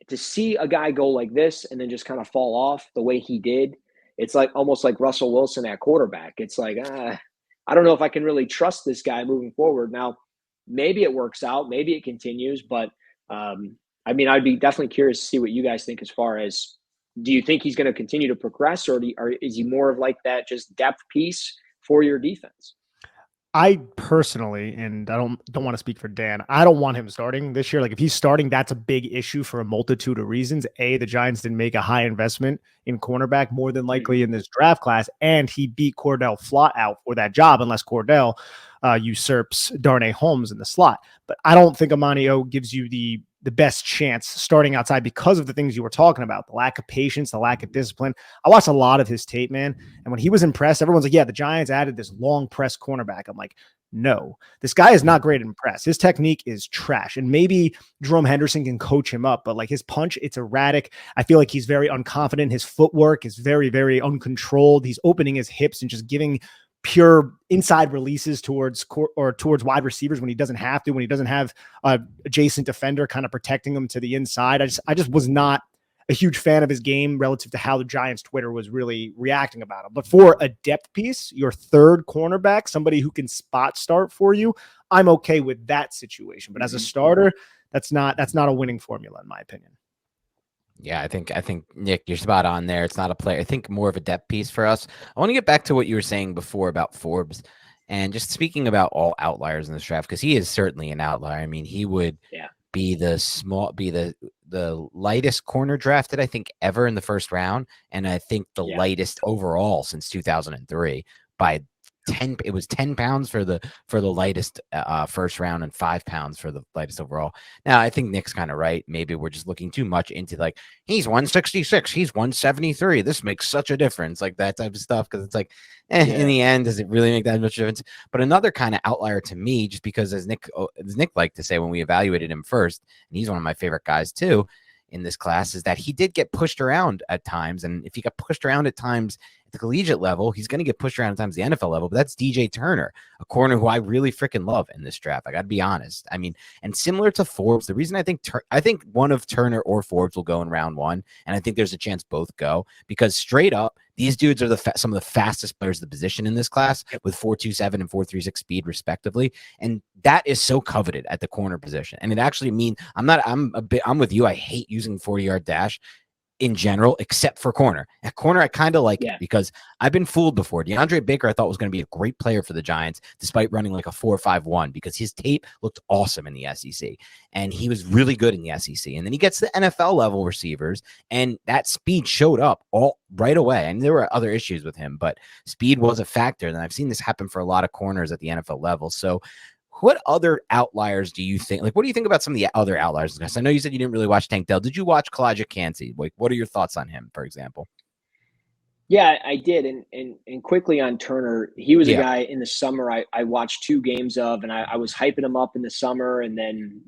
to see a guy go like this and then just kind of fall off the way he did, it's like almost like Russell Wilson at quarterback. It's like, I don't know if I can really trust this guy moving forward. Now, maybe it works out, maybe it continues, but I mean, I'd be definitely curious to see what you guys think as far as, do you think he's going to continue to progress, or is he more of like that just depth piece for your defense? I personally, and I don't want to speak for Dan, I don't want him starting this year. Like if he's starting, that's a big issue for a multitude of reasons. A, the Giants didn't make a high investment in cornerback more than likely in this draft class, and he beat Cordell Flott out for that job unless Cordell usurps Darnay Holmes in the slot. But I don't think Amanio gives you the best chance starting outside because of the things you were talking about, the lack of patience, the lack of discipline. I watched a lot of his tape, man. And when he was impressed, everyone's like, yeah, the Giants added this long press cornerback. I'm like, no, this guy is not great at press. His technique is trash. And maybe Jerome Henderson can coach him up, but like his punch, it's erratic. I feel like he's very unconfident. His footwork is very, very uncontrolled. He's opening his hips and just giving pure inside releases towards wide receivers when he doesn't have to, when he doesn't have a adjacent defender kind of protecting him to the inside. I just was not a huge fan of his game relative to how the Giants Twitter was really reacting about him. But for a depth piece, your third cornerback, somebody who can spot start for you, I'm okay with that situation. But as a starter, that's not a winning formula in my opinion. Yeah, I think Nick, you're spot on there. It's not a player. I think more of a depth piece for us. I want to get back to what you were saying before about Forbes and just speaking about all outliers in this draft, because he is certainly an outlier. I mean, he would be the lightest corner drafted, I think, ever in the first round. And I think the lightest overall since 2003 by 10. It was 10 pounds for the lightest first round and 5 pounds for the lightest overall. Now I think Nick's kind of right. Maybe we're just looking too much into like, he's 166, he's 173, this makes such a difference, like that type of stuff, because it's like in the end, does it really make that much difference? But another kind of outlier to me, just because as Nick liked to say when we evaluated him first, and he's one of my favorite guys too in this class, is that he did get pushed around at times. And if he got pushed around at times at the collegiate level, he's going to get pushed around at times at the NFL level. But that's DJ Turner, a corner who I really freaking love in this draft. I got to be honest. I mean, and similar to Forbes, the reason I think one of Turner or Forbes will go in round 1. And I think there's a chance both go, because straight up, these dudes are some of the fastest players of the position in this class with 4.27 and 4.36 speed respectively. And that is so coveted at the corner position. And it actually means I'm with you. I hate using 40-yard dash in general, except for corner. At corner, I kind of like it because I've been fooled before. DeAndre Baker, I thought was going to be a great player for the Giants, despite running like a 4.51, because his tape looked awesome in the SEC. And he was really good in the SEC. And then he gets the NFL level receivers, and that speed showed up all right away. And there were other issues with him, but speed was a factor. And I've seen this happen for a lot of corners at the NFL level. So what other outliers do you think? Like, what do you think about some of the other outliers? I know you said you didn't really watch Tank Dell. Did you watch Kalijah Kancey? Like, what are your thoughts on him, for example? Yeah, I did. And quickly on Turner, he was a guy in the summer I watched 2 games of, and I was hyping him up in the summer. And then,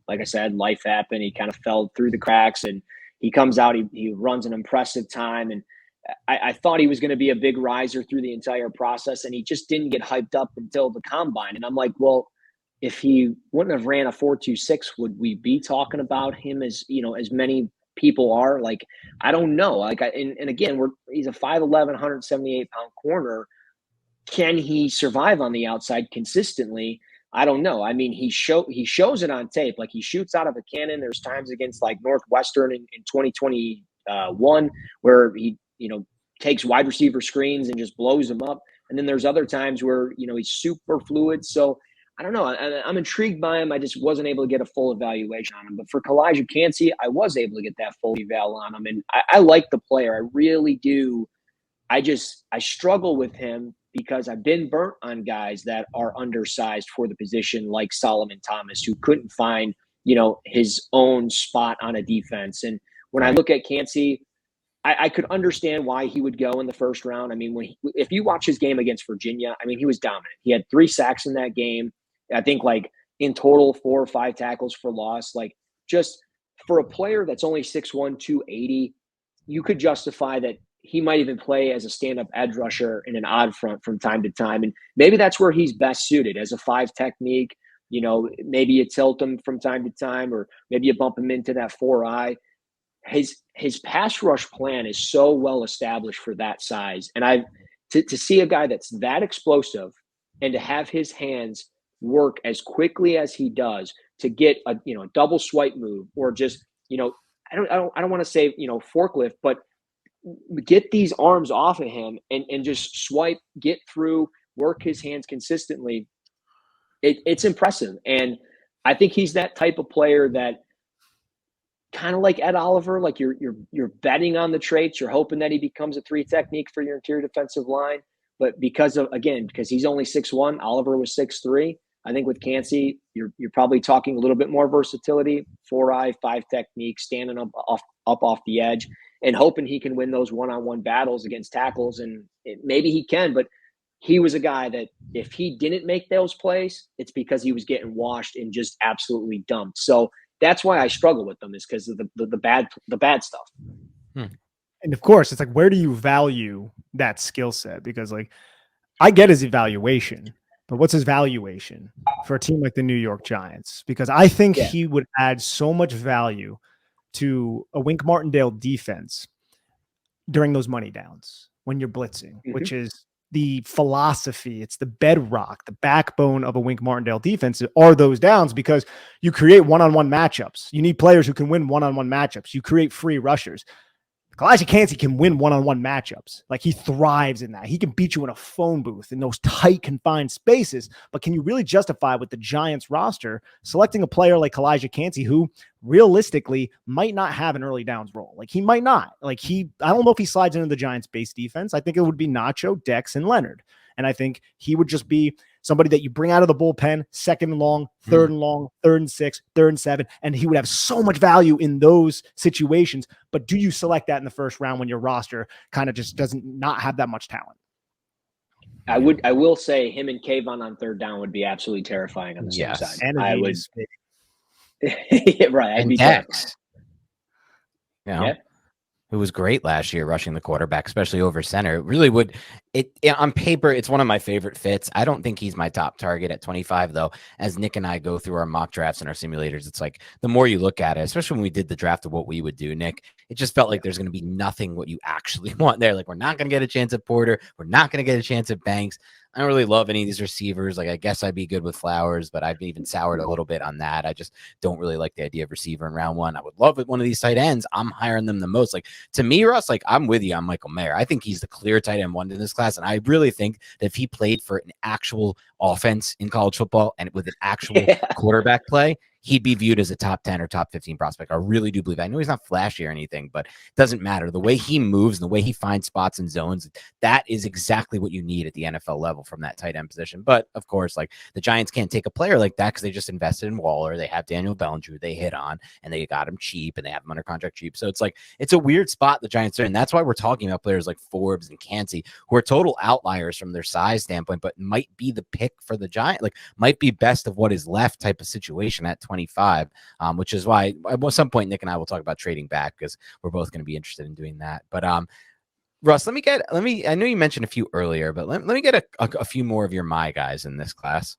like I said, life happened. He kind of fell through the cracks, and he comes out, he runs an impressive time. And I thought he was going to be a big riser through the entire process, and he just didn't get hyped up until the combine. And I'm like, well, if he wouldn't have ran a 4.26, would we be talking about him as many people are? Like, I don't know. Like, and again, he's a 5'11", 178-pound corner. Can he survive on the outside consistently? I don't know. I mean, he shows it on tape. Like, he shoots out of a cannon. There's times against like Northwestern in 2021 where he, takes wide receiver screens and just blows them up. And then there's other times where, he's super fluid. So I don't know. I'm intrigued by him. I just wasn't able to get a full evaluation on him. But for Kalijah Cansey, I was able to get that full eval on him. And I like the player. I really do. I struggle with him because I've been burnt on guys that are undersized for the position, like Solomon Thomas, who couldn't find, his own spot on a defense. And when I look at Cansey, I could understand why he would go in the first round. I mean, if you watch his game against Virginia, I mean, he was dominant. He had 3 sacks in that game. I think like in total 4 or 5 tackles for loss. Like, just for a player that's only 6'1", 280, you could justify that he might even play as a stand-up edge rusher in an odd front from time to time. And maybe that's where he's best suited, as a 5 technique. Maybe you tilt him from time to time, or maybe you bump him into that 4-eye. His pass rush plan is so well established for that size. And to see a guy that's that explosive and to have his hands work as quickly as he does to get a double swipe move, or just I don't want to say forklift, but get these arms off of him and just swipe, get through, work his hands consistently. It's impressive. And I think he's that type of player that, kind of like Ed Oliver, like you're betting on the traits. You're hoping that he becomes a 3 technique for your interior defensive line. But because he's only 6'1", Oliver was 6'3". I think with Cansey, you're probably talking a little bit more versatility, 4-eye, 5 technique, standing up off the edge, and hoping he can win those one-on-one battles against tackles. And maybe he can, but he was a guy that if he didn't make those plays, it's because he was getting washed and just absolutely dumped. So that's why I struggle with them, is because of the bad stuff. And of course, it's like, where do you value that skill set? Because like, I get his evaluation, but what's his valuation for a team like the New York Giants? Because I think he would add so much value to a Wink Martindale defense during those money downs when you're blitzing, which is the philosophy. It's the bedrock, the backbone of a Wink Martindale defense are those downs, because you create one-on-one matchups. You need players who can win one-on-one matchups. You create free rushers. Kalijah Cansey can win one-on-one matchups. Like, he thrives in that. He can beat you in a phone booth in those tight, confined spaces. But can you really justify with the Giants roster selecting a player like Kalijah Cansey, who realistically might not have an early downs role? Like, he might not. Like, I don't know if he slides into the Giants base defense. I think it would be Nacho, Dex, and Leonard. And I think he would just be somebody that you bring out of the bullpen, 2nd and long, 3rd and long, 3rd and 6, 3rd and 7, and he would have so much value in those situations. But do you select that in the first round when your roster kind of just doesn't not have that much talent? I will say him and Kayvon on 3rd down would be absolutely terrifying on the same side. And I would. Right. I'd be Dex. Who was great last year rushing the quarterback, especially over center. It really would. On paper, it's one of my favorite fits. I don't think he's my top target at 25, though. As Nick and I go through our mock drafts and our simulators, it's like the more you look at it, especially when we did the draft of what we would do, Nick, it just felt like there's going to be nothing what you actually want there. Like, we're not going to get a chance at Porter. We're not going to get a chance at Banks. I don't really love any of these receivers. Like, I guess I'd be good with Flowers, but I've even soured a little bit on that. I just don't really like the idea of receiver in round 1. I would love it. One of these tight ends, I'm hiring them the most. Like, to me, Russ, like, I'm with you on Michael Mayer. I think he's the clear tight end 1 in this class. And I really think that if he played for an actual offense in college football and with an actual quarterback play, he'd be viewed as a top 10 or top 15 prospect. I really do believe that. I know he's not flashy or anything, but it doesn't matter. The way he moves and the way he finds spots and zones, that is exactly what you need at the NFL level from that tight end position. But of course, like, the Giants can't take a player like that because they just invested in Waller. They have Daniel Bellinger they hit on, and they got him cheap, and they have him under contract cheap. So it's like, it's a weird spot the Giants are in. That's why we're talking about players like Forbes and Cansey, who are total outliers from their size standpoint, but might be the pick for the Giant, like, might be best of what is left type of situation at 25. Which is why at some point Nick and I will talk about trading back, because we're both going to be interested in doing that. But Russ, I know you mentioned a few earlier, but let me get a few more of your my guys in this class.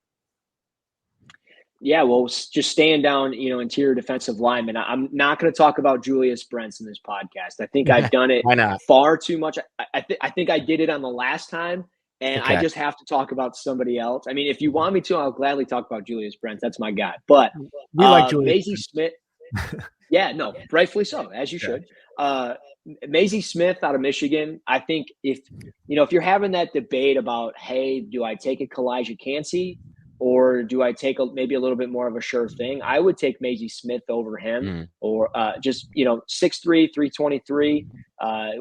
Yeah, well, just staying down, interior defensive lineman. I'm not going to talk about Julius Brents in this podcast. I think I've done it far too much. I think I did it on the last time, And Okay. I just have to talk about somebody else. I mean, if you want me to, I'll gladly talk about Julius Brents. That's my guy. But We like Julius Maisie Smith. Yeah, no, rightfully so, as you should. Maisie Smith out of Michigan. I think if you're having that debate about, hey, do I take a Kalijah Cansey or do I take maybe a little bit more of a sure thing? I would take Maisie Smith over him, or just 6'3", 323.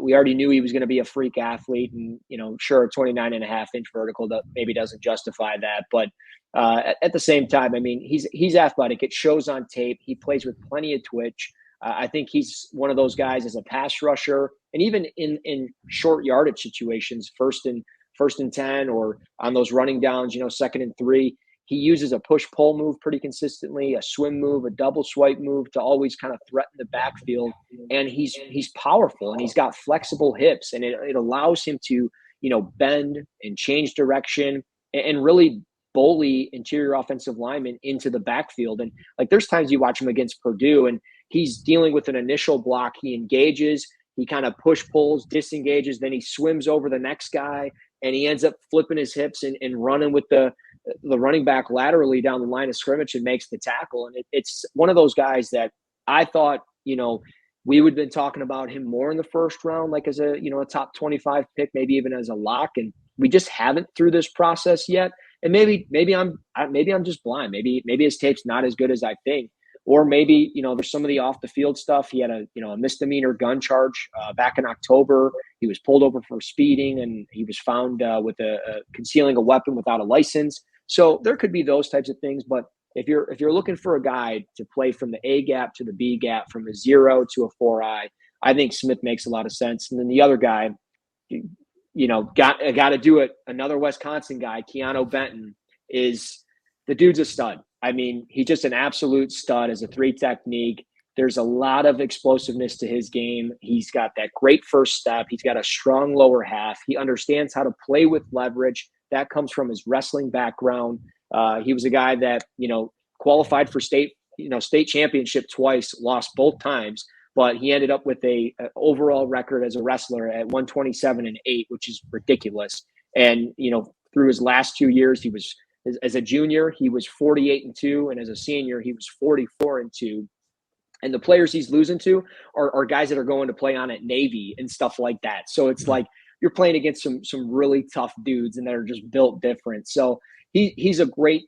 We already knew he was going to be a freak athlete, and sure, a 29.5-inch vertical that maybe doesn't justify that, but at the same time, I mean, he's athletic. It shows on tape. He plays with plenty of twitch. I think he's one of those guys as a pass rusher, and even in short yardage situations, first and 10, or on those running downs, 2nd and 3. He uses a push-pull move pretty consistently, a swim move, a double swipe move to always kind of threaten the backfield. And he's powerful, and he's got flexible hips, and it allows him to bend and change direction and really bully interior offensive linemen into the backfield. And like, there's times you watch him against Purdue and he's dealing with an initial block. He engages, he kind of push pulls, disengages, then he swims over the next guy, and he ends up flipping his hips and running with the running back laterally down the line of scrimmage and makes the tackle. And it's one of those guys that I thought, we would have been talking about him more in the first round, like as a top 25 pick, maybe even as a lock. And we just haven't through this process yet. And maybe I'm just blind. Maybe his tape's not as good as I think, or maybe there's some of the off the field stuff. He had a misdemeanor gun charge back in October. He was pulled over for speeding, and he was found with concealing a weapon without a license. So there could be those types of things. But if you're looking for a guy to play from the A gap to the B gap, from a 0 to a 4-eye, I think Smith makes a lot of sense. And then the other guy, got to do it. Another Wisconsin guy, Keanu Benton, the dude's a stud. I mean, he's just an absolute stud as a 3 technique. There's a lot of explosiveness to his game. He's got that great first step. He's got a strong lower half. He understands how to play with leverage. That comes from his wrestling background. He was a guy that, qualified for state championship twice, lost both times, but he ended up with a overall record as a wrestler at 127-8, which is ridiculous. And, through his last 2 years, he was, as a junior, he was 48-2. And as a senior, he was 44-2. And the players he's losing to are guys that are going to play on at Navy and stuff like that. So it's like you're playing against some really tough dudes, and that are just built different. So he's a great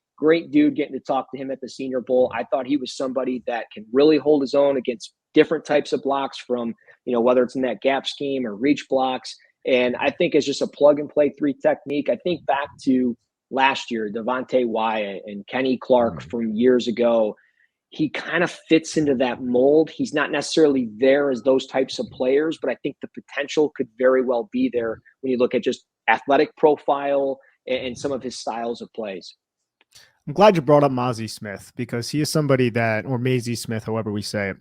dude. Getting to talk to him at the Senior Bowl, I thought he was somebody that can really hold his own against different types of blocks, from whether it's in that gap scheme or reach blocks. And I think it's just a plug and play 3 technique. I think back to last year, Devontae Wyatt and Kenny Clark from years ago. He kind of fits into that mold. He's not necessarily there as those types of players, but I think the potential could very well be there when you look at just athletic profile and some of his styles of plays. I'm glad you brought up Maisie Smith, because he is somebody that, or Maisie Smith, however we say it,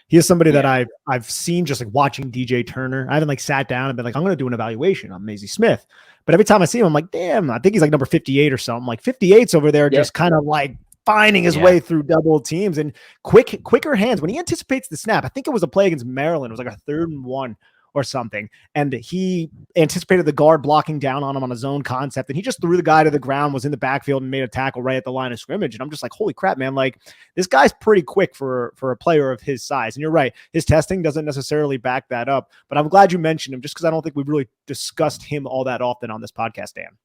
he is somebody that I've seen just like watching DJ Turner. I haven't sat down and been like, I'm going to do an evaluation on Maisie Smith. But every time I see him, I'm like, damn, I think he's like number 58 or something. Like 58's over there, just kind of like finding his way through double teams and quicker hands. When he anticipates the snap, I think it was a play against Maryland. It was like a 3rd and 1 or something. And he anticipated the guard blocking down on him on his own concept. And he just threw the guy to the ground, was in the backfield, and made a tackle right at the line of scrimmage. And I'm just like, holy crap, man. Like, this guy's pretty quick for a player of his size. And you're right, his testing doesn't necessarily back that up. But I'm glad you mentioned him, just because I don't think we've really discussed him all that often on this podcast, Dan.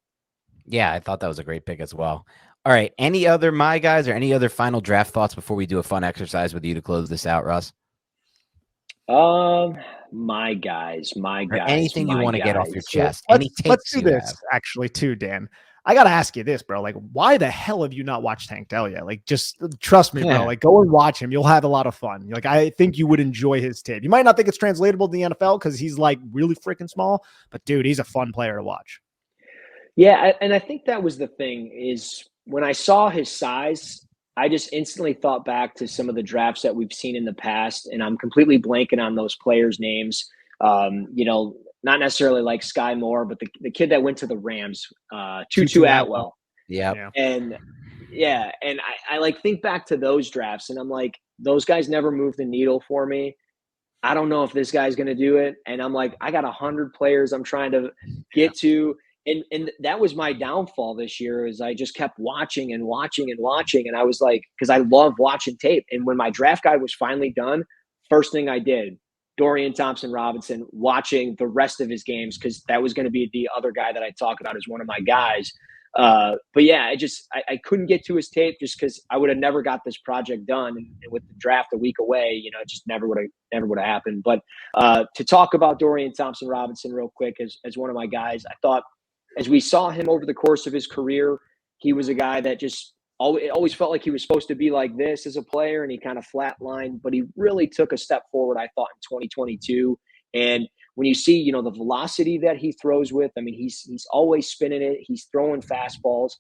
Yeah, I thought that was a great pick as well. All right. Any other my guys or any other final draft thoughts before we do a fun exercise with you to close this out, Russ? My guys. Or anything you want to get off your chest. Let's do this actually too, Dan. I got to ask you this, bro. Like, why the hell have you not watched Tank Dell yet? Like, just trust me, bro. Like, go and watch him. You'll have a lot of fun. Like, I think you would enjoy his tape. You might not think it's translatable to the NFL because he's like really freaking small, but dude, he's a fun player to watch. Yeah. And I think that was the thing, is when I saw his size, I just instantly thought back to some of the drafts that we've seen in the past, and I'm completely blanking on those players' names. Not necessarily like Sky Moore, but the kid that went to the Rams, Tutu Atwell. Yeah. And I like think back to those drafts, and I'm like, those guys never moved the needle for me. I don't know if this guy's going to do it. And I'm like, I got 100 players I'm trying to get to. And that was my downfall this year, is I just kept watching and watching and watching. And I was like, because I love watching tape. And when my draft guide was finally done, first thing I did, Dorian Thompson Robinson, watching the rest of his games, because that was going to be the other guy that I talk about as one of my guys. But yeah, I couldn't get to his tape just because I would have never got this project done. And with the draft a week away, it just never would have happened. But to talk about Dorian Thompson Robinson real quick as one of my guys, I thought, as we saw him over the course of his career, he was a guy that just always felt like he was supposed to be like this as a player, and he kind of flatlined, but he really took a step forward, I thought, in 2022. And when you see, the velocity that he throws with, I mean, he's always spinning it. He's throwing fastballs.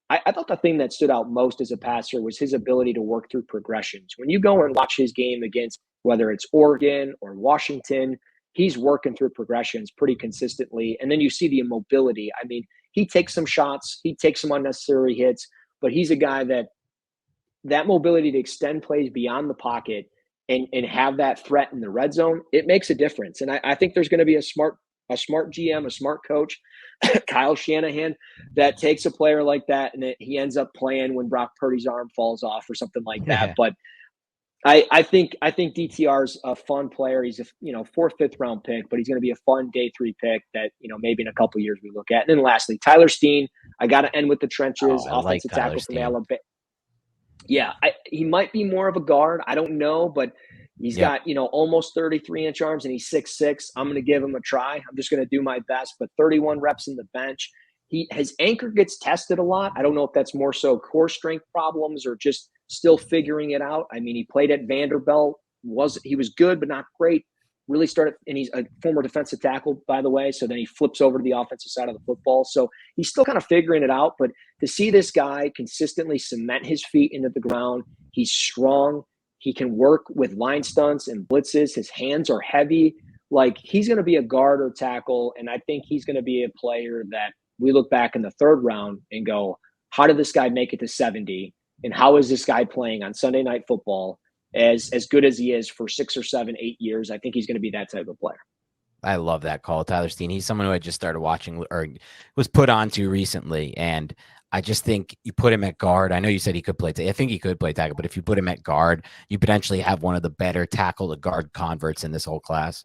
I thought the thing that stood out most as a passer was his ability to work through progressions. When you go and watch his game against, whether it's Oregon or Washington, he's working through progressions pretty consistently. And then you see the immobility. I mean, he takes some shots, he takes some unnecessary hits, but he's a guy that mobility to extend plays beyond the pocket and have that threat in the red zone, it makes a difference. And I think there's going to be a smart GM, a smart coach, Kyle Shanahan, that takes a player like that and he ends up playing when Brock Purdy's arm falls off or something like that. But I think DTR's a fun player. He's a 4th, 5th round pick, but he's going to be a fun day 3 pick that maybe in a couple of years we look at. And then lastly, Tyler Steen. I got to end with the trenches. Offensive tackle from Alabama. Yeah, he might be more of a guard. I don't know, but he's got almost 33-inch arms and he's 6'6". I'm going to give him a try. I'm just going to do my best. But 31 reps in the bench. His anchor gets tested a lot. I don't know if that's more so core strength problems or just still figuring it out. I mean, he played at Vanderbilt. He was good, but not great. Really started, and he's a former defensive tackle, by the way. So then he flips over to the offensive side of the football. So he's still kind of figuring it out. But to see this guy consistently cement his feet into the ground, he's strong. He can work with line stunts and blitzes. His hands are heavy. Like, he's going to be a guard or tackle, and I think he's going to be a player that we look back in the 3rd round and go, how did this guy make it to 70? And how is this guy playing on Sunday Night Football as good as he is for 6 or 7, 8 years? I think he's going to be that type of player. I love that call, Tyler Steen. He's someone who I just started watching or was put onto recently, and I just think you put him at guard. I know you said he could play. I think he could play tackle, but if you put him at guard, you potentially have one of the better tackle to guard converts in this whole class.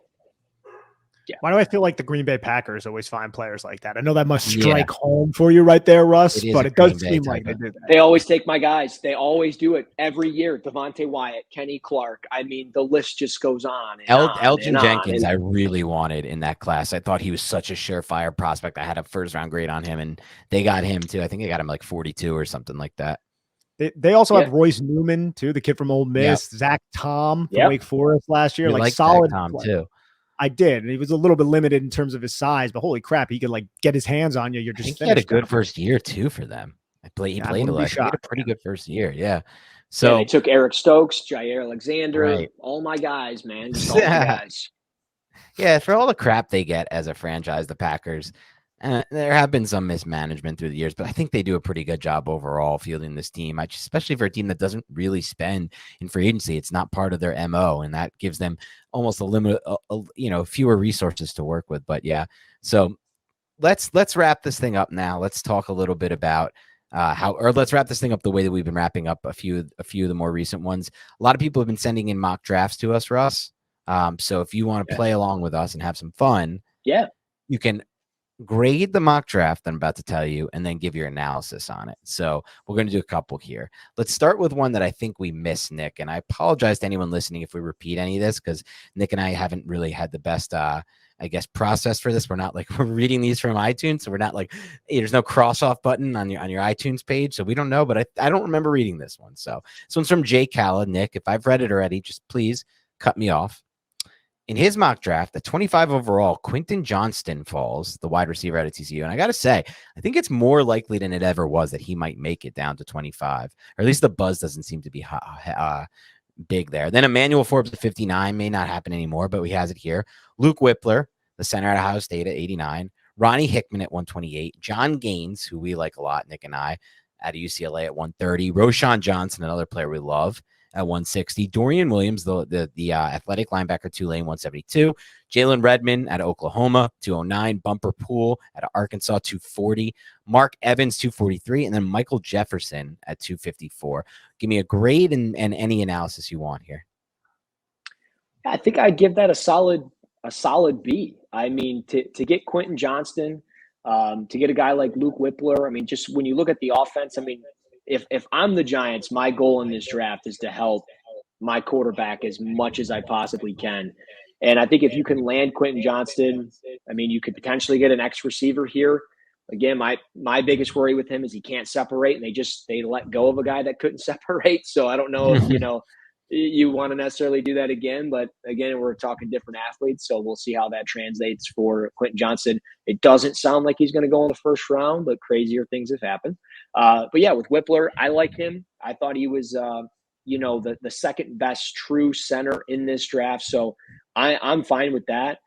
Yeah. Why do I feel like the Green Bay Packers always find players like that? I know that must strike home for you right there, Russ, but it does seem like they do that. They always take my guys. They always do it every year. Devontae Wyatt, Kenny Clark. I mean, the list just goes on. Elgin Jenkins, I really wanted in that class. I thought he was such a surefire prospect. I had a 1st-round grade on him, and they got him too. I think they got him like 42 or something like that. They also have Royce Newman too, the kid from Ole Miss. Zach Tom from Wake Forest last year, like solid Zach Tom too. I did. And he was a little bit limited in terms of his size, but holy crap, he could get his hands on you. You're just he had a good first year too for them. He played a pretty good first year. Yeah. So they took Eric Stokes, Jair Alexander, all my guys, man. Just all my guys. Yeah, for all the crap they get as a franchise, the Packers, there have been some mismanagement through the years, but I think they do a pretty good job overall fielding this team, especially for a team that doesn't really spend in free agency. It's not part of their MO, and that gives them almost fewer resources to work with. But yeah, so let's wrap this thing up now. Let's talk a little bit about let's wrap this thing up the way that we've been wrapping up a few of the more recent ones. A lot of people have been sending in mock drafts to us, Russ. So if you want to play along with us and have some fun, you can grade the mock draft I'm about to tell you and then give your analysis on it. So we're going to do a couple here. Let's start with one that I think we missed, Nick, and I apologize to anyone listening if we repeat any of this, because Nick and I haven't really had the best process for this. We're not we're reading these from iTunes, so we're not there's no cross off button on your iTunes page, so we don't know, but I don't remember reading this one. So this one's from Jay Calla. Nick, if I've read it already, just please cut me off. In his mock draft, at 25 overall, Quentin Johnston falls, the wide receiver out of TCU. And I got to say, I think it's more likely than it ever was that he might make it down to 25, or at least the buzz doesn't seem to be big there. Then Emmanuel Forbes at 59 may not happen anymore, but he has it here. Luke Whippler, the center at Ohio State, at 89. Ronnie Hickman at 128. John Gaines, who we like a lot, Nick and I, at UCLA at 130. Roshan Johnson, another player we love, at 160. Dorian Williams, the athletic linebacker, Tulane, 172. Jalen Redmond at Oklahoma, 209. Bumper Pool at Arkansas, 240. Mark Evans, 243. And then Michael Jefferson at 254. Give me a grade and any analysis you want here. I think I'd give that a solid B. I mean, to get Quentin Johnston, to get a guy like Luke Whippler, I mean, just when you look at the offense, I mean, if I'm the Giants, my goal in this draft is to help my quarterback as much as I possibly can. And I think if you can land Quentin Johnston, I mean, you could potentially get an X receiver here. Again, my biggest worry with him is he can't separate, and they let go of a guy that couldn't separate. So I don't know if, you want to necessarily do that again. But again, we're talking different athletes, so we'll see how that translates for Quentin Johnston. It doesn't sound like he's going to go in the first round, but crazier things have happened. But yeah, with Whippler, I like him. I thought he was, the second best true center in this draft. So I'm fine with that.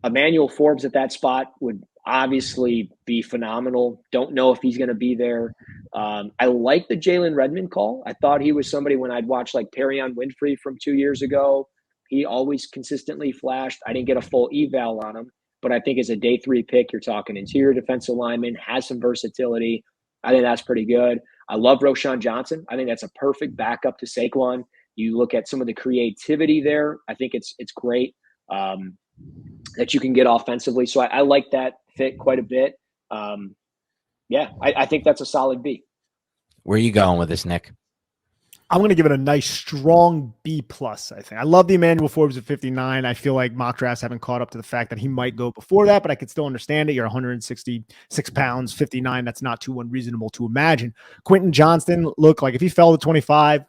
Emmanuel Forbes at that spot would obviously be phenomenal. Don't know if he's going to be there. I like the Jalen Redmond call. I thought he was somebody when I'd watch like Perrion Winfrey from 2 years ago. He always consistently flashed. I didn't get a full eval on him, but I think as a day 3 pick, you're talking interior defensive lineman, has some versatility. I think that's pretty good. I love Roschon Johnson. I think that's a perfect backup to Saquon. You look at some of the creativity there. I think it's great that you can get offensively. So I like that fit quite a bit. I think that's a solid B. Where are you going with this, Nick? I'm going to give it a nice, strong B+, I think. I love the Emmanuel Forbes at 59. I feel like mock drafts haven't caught up to the fact that he might go before that, but I could still understand it. You're 166 pounds, 59. That's not too unreasonable to imagine. Quentin Johnston, look, like if he fell to 25,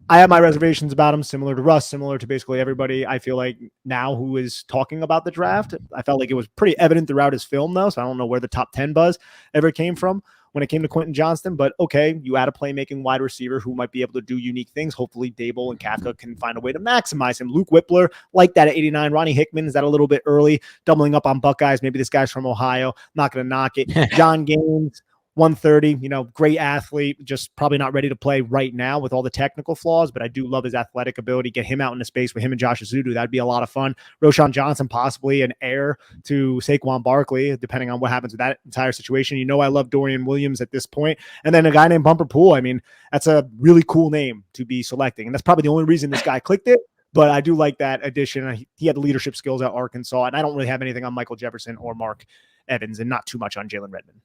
I have my reservations about him, similar to Russ, similar to basically everybody. I feel like now who is talking about the draft. I felt like it was pretty evident throughout his film, though, so I don't know where the top 10 buzz ever came from when it came to Quentin Johnston. But okay, you add a playmaking wide receiver who might be able to do unique things. Hopefully Dable and Kafka can find a way to maximize him. Luke Whippler, like that at 89. Ronnie Hickman, is that a little bit early? Doubling up on Buckeyes. Maybe this guy's from Ohio. Not going to knock it. John Gaines, 130, great athlete, just probably not ready to play right now with all the technical flaws, but I do love his athletic ability. Get him out into space with him and Josh Azudu. That'd be a lot of fun. Roschon Johnson, possibly an heir to Saquon Barkley, depending on what happens with that entire situation. I love Dorian Williams at this point. And then a guy named Bumper Pool. I mean, that's a really cool name to be selecting. And that's probably the only reason this guy clicked it. But I do like that addition. He had leadership skills at Arkansas, and I don't really have anything on Michael Jefferson or Mark Evans, and not too much on Jalen Redmond.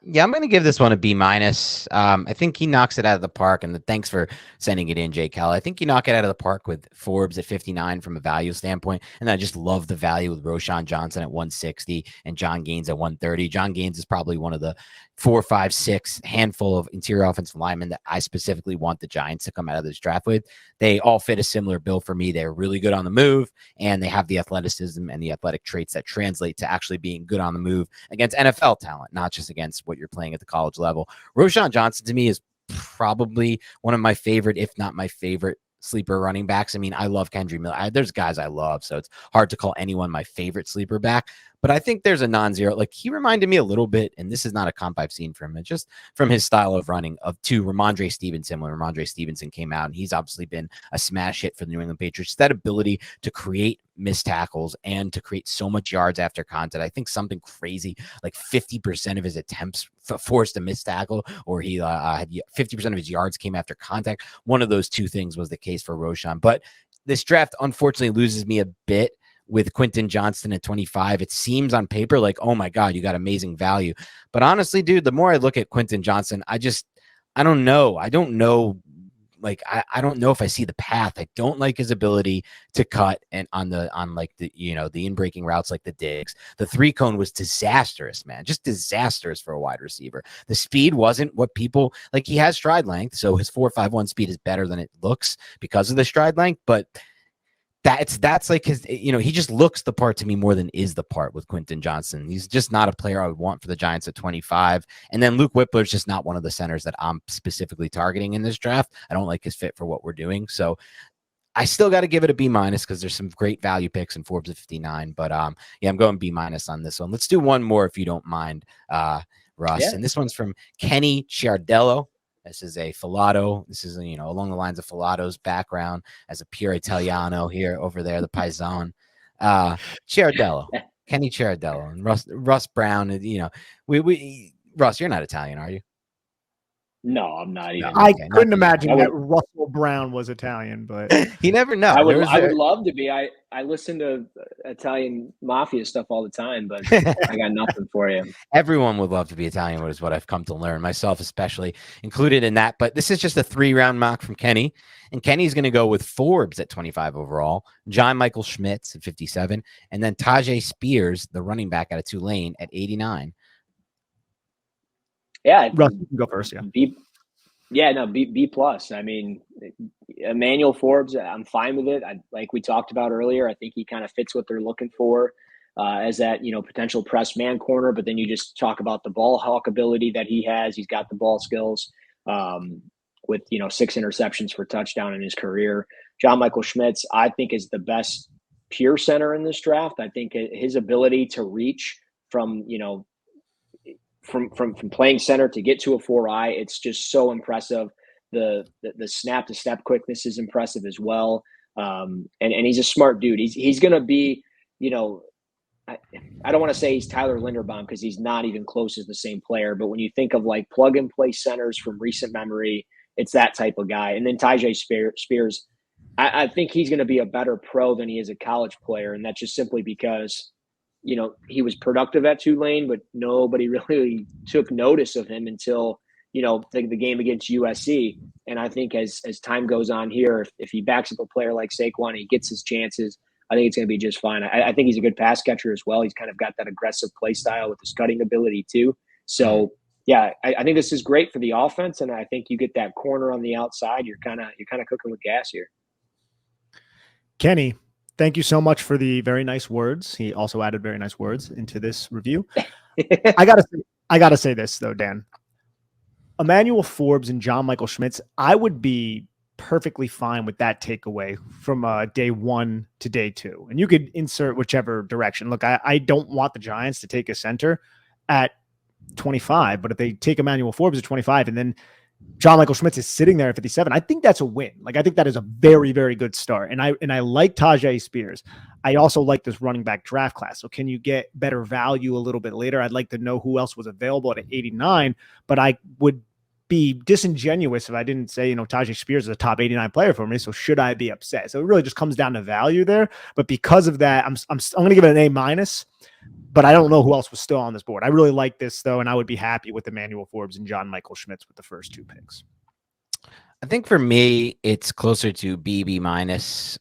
Yeah, I'm going to give this one a B-. I think he knocks it out of the park, and thanks for sending it in, Jay Cal. I think you knock it out of the park with Forbes at 59 from a value standpoint, and I just love the value with Roschon Johnson at 160 and John Gaines at 130. John Gaines is probably one of the 4, 5, 6 handful of interior offensive linemen that I specifically want the Giants to come out of this draft with. They all fit a similar bill for me. They're really good on the move, and they have the athleticism and the athletic traits that translate to actually being good on the move against NFL talent, not just against what you're playing at the college level. Roschon Johnson to me is probably one of my favorite, if not my favorite, sleeper running backs. I mean, I love Kendry Miller. There's guys I love, so it's hard to call anyone my favorite sleeper back. But I think there's a non-zero. Like, he reminded me a little bit, and this is not a comp I've seen from him, just from his style of running, to Ramondre Stevenson. When Ramondre Stevenson came out, and he's obviously been a smash hit for the New England Patriots. That ability to create missed tackles and to create so much yards after contact. I think something crazy, like 50% of his attempts forced a missed tackle, or he had 50% of his yards came after contact. One of those two things was the case for Roschon. But this draft, unfortunately, loses me a bit with Quentin Johnston at 25. It seems on paper like, oh my God, you got amazing value. But honestly, dude, the more I look at Quentin Johnston, I don't know. I don't know. Like, I don't know if I see the path. I don't like his ability to cut and on the in-breaking routes like the digs. The 3-cone was disastrous, man. Just disastrous for a wide receiver. The speed wasn't what people like. He has stride length, so his 4.51 speed is better than it looks because of the stride length, but that's like his, he just looks the part to me more than is the part with Quentin Johnston. He's just not a player I would want for the Giants at 25. And then Luke Whippler is just not one of the centers that I'm specifically targeting in this draft. I don't like his fit for what we're doing. So I still got to give it a B- because there's some great value picks in Forbes at 59. But I'm going B- on this one. Let's do one more if you don't mind, Russ. Yeah. And this one's from Kenny Ciardello. This is a Filato. This is, along the lines of Filato's background as a pure Italiano here over there, the Paisan. Ciardello, Kenny Ciardello, and Russ Brown. Russ, you're not Italian, are you? No, I'm not even. I couldn't imagine that Russell Brown was Italian, but you never know. I would love to be. I listen to Italian mafia stuff all the time, but I got nothing for you. Everyone would love to be Italian, is what I've come to learn, myself especially included in that. But this is just a 3-round mock from Kenny, and Kenny's going to go with Forbes at 25 overall, John Michael Schmitz at 57, and then Tajay Spears, the running back out of Tulane, at 89. Yeah, Russ, you can go first. Yeah, B plus. I mean, Emmanuel Forbes, I'm fine with it. Like we talked about earlier, I think he kind of fits what they're looking for as that potential press man corner. But then you just talk about the ball hawk ability that he has. He's got the ball skills with 6 interceptions for touchdown in his career. John Michael Schmitz, I think, is the best pure center in this draft. I think his ability to reach from playing center to get to a 4-eye, it's just so impressive. The snap to step quickness is impressive as well. And he's a smart dude. He's going to be, I don't want to say he's Tyler Linderbaum because he's not even close as the same player. But when you think of like plug and play centers from recent memory, it's that type of guy. And then Tajay Spears, I think he's going to be a better pro than he is a college player. And that's just simply because he was productive at Tulane, but nobody really took notice of him until, the game against USC. And I think as time goes on here, if he backs up a player like Saquon and he gets his chances, I think it's going to be just fine. I think he's a good pass catcher as well. He's kind of got that aggressive play style with his cutting ability too. So yeah, I think this is great for the offense. And I think you get that corner on the outside. You're kind of cooking with gas here. Kenny, thank you so much for the very nice words. He also added very nice words into this review. I gotta say this though, Dan. Emmanuel Forbes and John Michael Schmitz, I would be perfectly fine with that takeaway from day 1 to day 2. And you could insert whichever direction. Look, I don't want the Giants to take a center at 25, but if they take Emmanuel Forbes at 25 and then John Michael Schmitz is sitting there at 57, I think that's a win. Like, I think that is a very, very good start. And I like Tajay Spears. I also like this running back draft class. So can you get better value a little bit later? I'd like to know who else was available at 89, but I would be disingenuous if I didn't say, Tajay Spears is a top 89 player for me. So should I be upset? So it really just comes down to value there. But because of that, I'm going to give it an A-, but I don't know who else was still on this board. I really like this though. And I would be happy with Emmanuel Forbes and John Michael Schmitz with the first 2 picks. I think for me, it's closer to B-.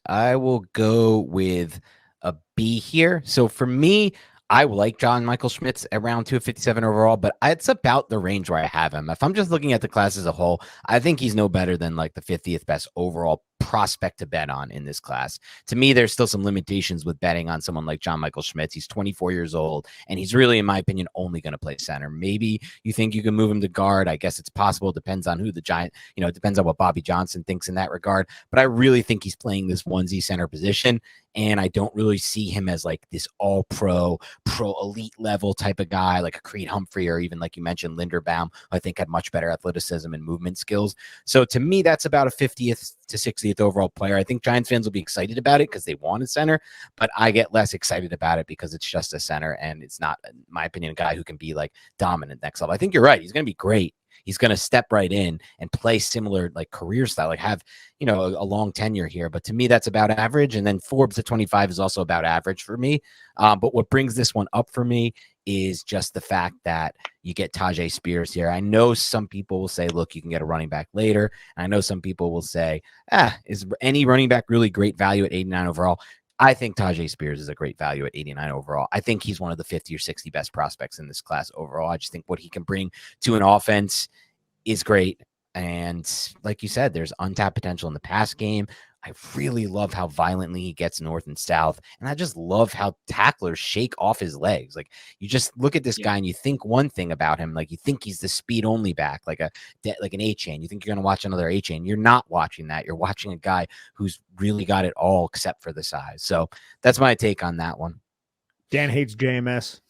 I will go with a B here. So for me, I like John Michael Schmitz around 257 overall, but it's about the range where I have him. If I'm just looking at the class as a whole, I think he's no better than like the 50th best overall prospect to bet on in this class. To me, there's still some limitations with betting on someone like John Michael Schmitz. He's 24 years old, and he's really, in my opinion, only going to play center. Maybe you think you can move him to guard. I guess it's possible. It depends on who the Giant, it depends on what Bobby Johnson thinks in that regard. But I really think he's playing this onesie center position, and I don't really see him as like this all-pro, elite level type of guy, like a Creed Humphrey or even, like you mentioned, Linderbaum, who I think had much better athleticism and movement skills. So to me, that's about a 50th to 60th overall player. I think Giants fans will be excited about it because they want a center, but I get less excited about it because it's just a center and it's not, in my opinion, a guy who can be like dominant next level. I think you're right. He's going to be great. He's going to step right in and play similar like career style, like have, a long tenure here. But to me, that's about average. And then Forbes at 25 is also about average for me. But what brings this one up for me is just the fact that you get Tajay Spears here. I know some people will say, look, you can get a running back later. And I know some people will say, is any running back really great value at 89 overall? I think Tajay Spears is a great value at 89 overall. I think he's one of the 50 or 60 best prospects in this class overall. I just think what he can bring to an offense is great. And like you said, there's untapped potential in the pass game. I really love how violently he gets north and south. And I just love how tacklers shake off his legs. Like, you just look at this guy and you think one thing about him. Like, you think he's the speed only back, like an A-chain. You think you're going to watch another A-chain. You're not watching that. You're watching a guy who's really got it all except for the size. So that's my take on that one. Dan hates JMS.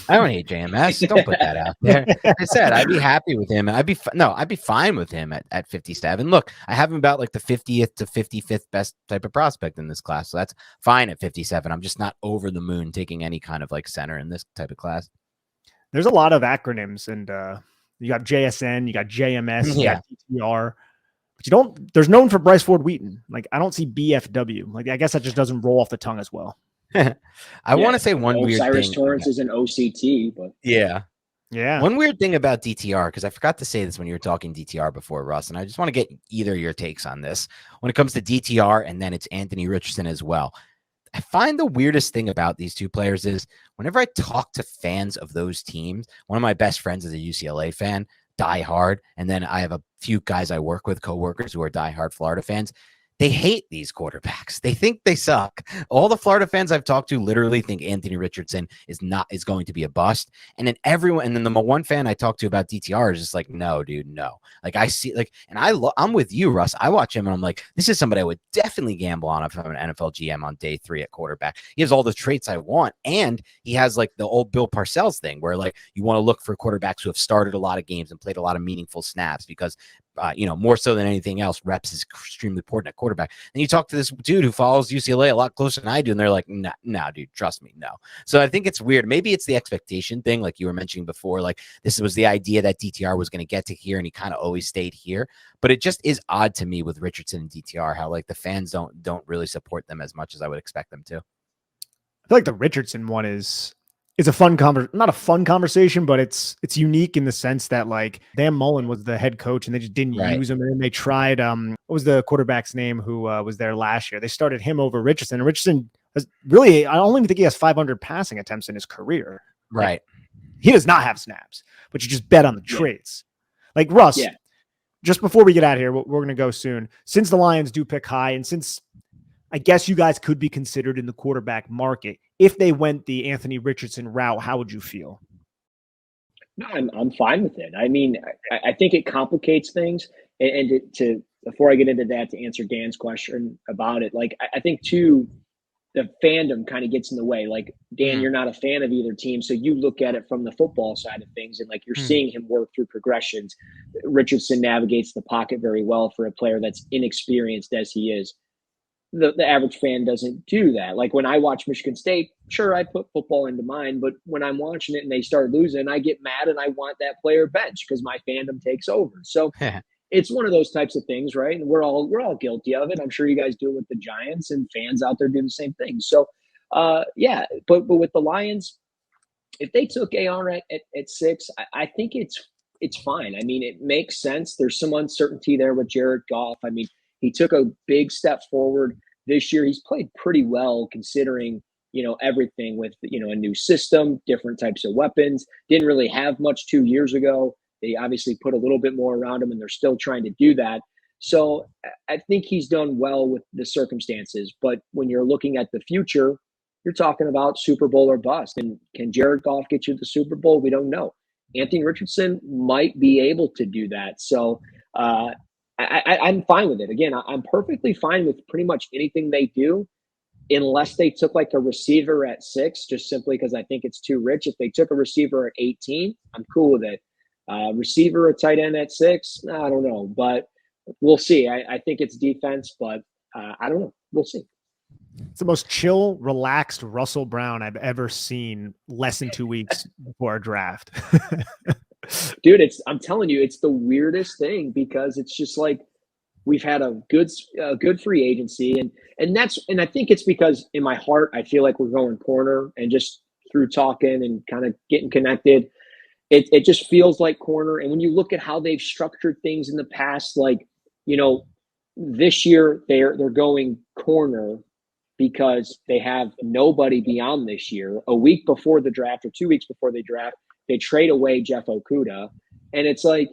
I don't hate JMS. Don't put that out there. I said I'd be happy with him. I'd be fine with him at 57. Look, I have him about like the 50th to 55th best type of prospect in this class, so that's fine at 57. I'm just not over the moon taking any kind of like center in this type of class. There's a lot of acronyms, and you got JSN, you got JMS, you got DTR. But you don't, there's known for Bryce Ford Wheaton. Like, I don't see BFW. Like, I guess that just doesn't roll off the tongue as well. I want to say one weird Cyrus thing. Torrance is an OCT, but yeah. One weird thing about DTR, because I forgot to say this when you were talking DTR before, Russ, and I just want to get either of your takes on this. When it comes to DTR, and then it's Anthony Richardson as well. I find the weirdest thing about these two players is whenever I talk to fans of those teams, one of my best friends is a UCLA fan, die hard, and then I have a few guys I work with, coworkers who are diehard Florida fans. They hate these quarterbacks. They think they suck. All the Florida fans I've talked to literally think Anthony Richardson is going to be a bust. And then the one fan I talked to about DTR is just like, no, dude, no. Like I see, like, and I'm with you, Russ. I watch him and I'm like, this is somebody I would definitely gamble on if I'm an NFL GM on day 3 at quarterback. He has all the traits I want, and he has like the old Bill Parcells thing where like you want to look for quarterbacks who have started a lot of games and played a lot of meaningful snaps because more so than anything else, reps is extremely important at quarterback. And you talk to this dude who follows UCLA a lot closer than I do, and they're like, nah, dude, trust me, no. So I think it's weird. Maybe it's the expectation thing, like you were mentioning before. Like this was the idea that DTR was going to get to here, and he kind of always stayed here. But it just is odd to me with Richardson and DTR how like the fans don't really support them as much as I would expect them to. I feel like the Richardson one is a fun not a fun conversation, but it's unique in the sense that like Dan Mullen was the head coach and they just didn't use him. And then they tried, what was the quarterback's name who was there last year? They started him over Richardson. And Richardson has really, I don't even think he has 500 passing attempts in his career. Right. Like, he does not have snaps, but you just bet on the traits. Like Russ, just before we get out of here, we're going to go soon. Since the Lions do pick high, and since I guess you guys could be considered in the quarterback market, if they went the Anthony Richardson route, how would you feel? No, I'm fine with it. I mean, I think it complicates things. And to before I get into that, to answer Dan's question about it, like I think too, the fandom kind of gets in the way. Like Dan, you're not a fan of either team, so you look at it from the football side of things, and like you're seeing him work through progressions. Richardson navigates the pocket very well for a player that's inexperienced as he is. The average fan doesn't do that. Like when I watch Michigan State, sure, I put football into mine, but when I'm watching it and they start losing, I get mad and I want that player bench because my fandom takes over. So it's one of those types of things, right? And we're all guilty of it. I'm sure you guys do it with the Giants, and fans out there do the same thing. So but with the Lions, if they took AR at 6, I think it's fine. I mean, it makes sense. There's some uncertainty there with Jared Goff. I mean, he took a big step forward this year. He's played pretty well considering, everything with, a new system, different types of weapons. Didn't really have much 2 years ago. They obviously put a little bit more around him, and they're still trying to do that. So I think he's done well with the circumstances. But when you're looking at the future, you're talking about Super Bowl or bust. And can Jared Goff get you to the Super Bowl? We don't know. Anthony Richardson might be able to do that. So, I'm fine with it. Again, I'm perfectly fine with pretty much anything they do, unless they took like a receiver at 6, just simply because I think it's too rich. If they took a receiver at 18, I'm cool with it. Receiver or tight end at 6, I don't know, but we'll see. I think it's defense, but I don't know. We'll see. It's the most chill, relaxed Russell Brown I've ever seen less than 2 weeks before a draft. Dude, I'm telling you, it's the weirdest thing because it's just like we've had a good free agency, and I think it's because in my heart I feel like we're going corner, and just through talking and kind of getting connected, it just feels like corner. And when you look at how they've structured things in the past, like this year they're going corner because they have nobody beyond this year. A week before the draft or 2 weeks before they draft, they trade away Jeff Okudah. And it's like,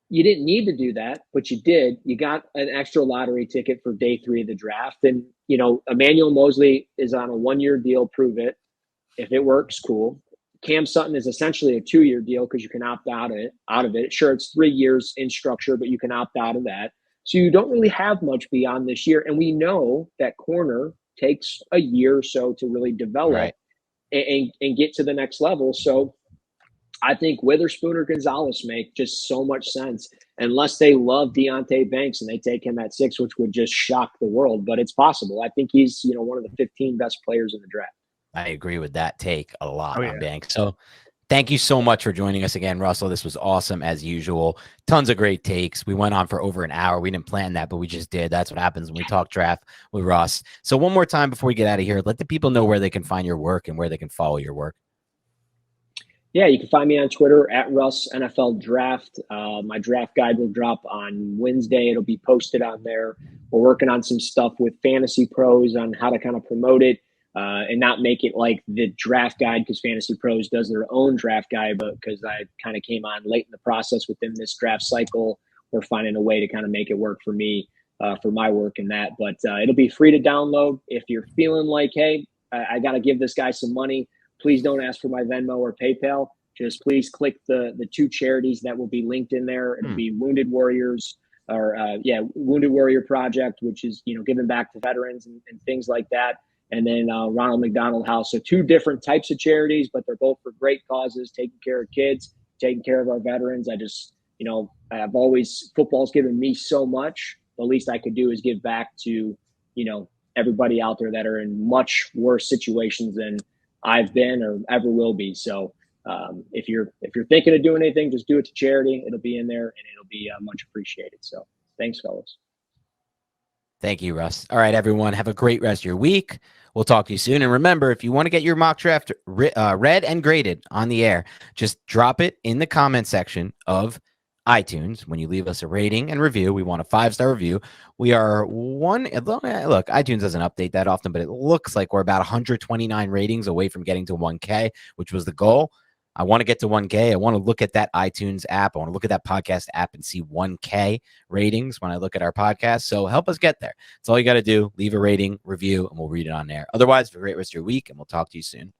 you didn't need to do that, but you did. You got an extra lottery ticket for day 3 of the draft. And, Emmanuel Mosley is on a 1-year deal. Prove it. If it works, cool. Cam Sutton is essentially a 2-year deal because you can opt out of it. Sure, it's 3 years in structure, but you can opt out of that. So you don't really have much beyond this year. And we know that corner takes a year or so to really develop. Right. and get to the next level. So I think Witherspoon or Gonzalez make just so much sense, unless they love Deontay Banks and they take him at 6, which would just shock the world. But it's possible. I think he's, one of the 15 best players in the draft. I agree with that take a lot Oh, on yeah. Banks. So thank you so much for joining us again, Russell. This was awesome as usual. Tons of great takes. We went on for over an hour. We didn't plan that, but we just did. That's what happens when we talk draft with Russ. So one more time before we get out of here, let the people know where they can find your work and where they can follow your work. Yeah, you can find me on Twitter at Russ NFL Draft. My draft guide will drop on Wednesday. It'll be posted on there. We're working on some stuff with Fantasy Pros on how to kind of promote it and not make it like the draft guide, because Fantasy Pros does their own draft guide, but because I kind of came on late in the process within this draft cycle, we're finding a way to kind of make it work for me, for my work and that. But it'll be free to download. If you're feeling like, hey, I got to give this guy some money, please don't ask for my Venmo or PayPal. Just please click the 2 charities that will be linked in there. It'll be Wounded Warriors Wounded Warrior Project, which is, giving back to veterans and things like that. And then Ronald McDonald House. So 2 different types of charities, but they're both for great causes, taking care of kids, taking care of our veterans. I just, football's given me so much. The least I could do is give back to, everybody out there that are in much worse situations than I've been or ever will be. So if you're thinking of doing anything, just do it to charity. It'll be in there and it'll be much appreciated. So thanks, fellas. Thank you, Russ. All right, everyone. Have a great rest of your week. We'll talk to you soon. And remember, if you want to get your mock draft read and graded on the air, just drop it in the comment section of iTunes. When you leave us a rating and review, we want a 5-star review. We are look, iTunes doesn't update that often, but it looks like we're about 129 ratings away from getting to 1K, which was the goal. I want to get to 1K. I want to look at that iTunes app. I want to look at that podcast app and see 1K ratings when I look at our podcast. So help us get there. That's all you got to do. Leave a rating, review, and we'll read it on there. Otherwise, have a great rest of your week, and we'll talk to you soon.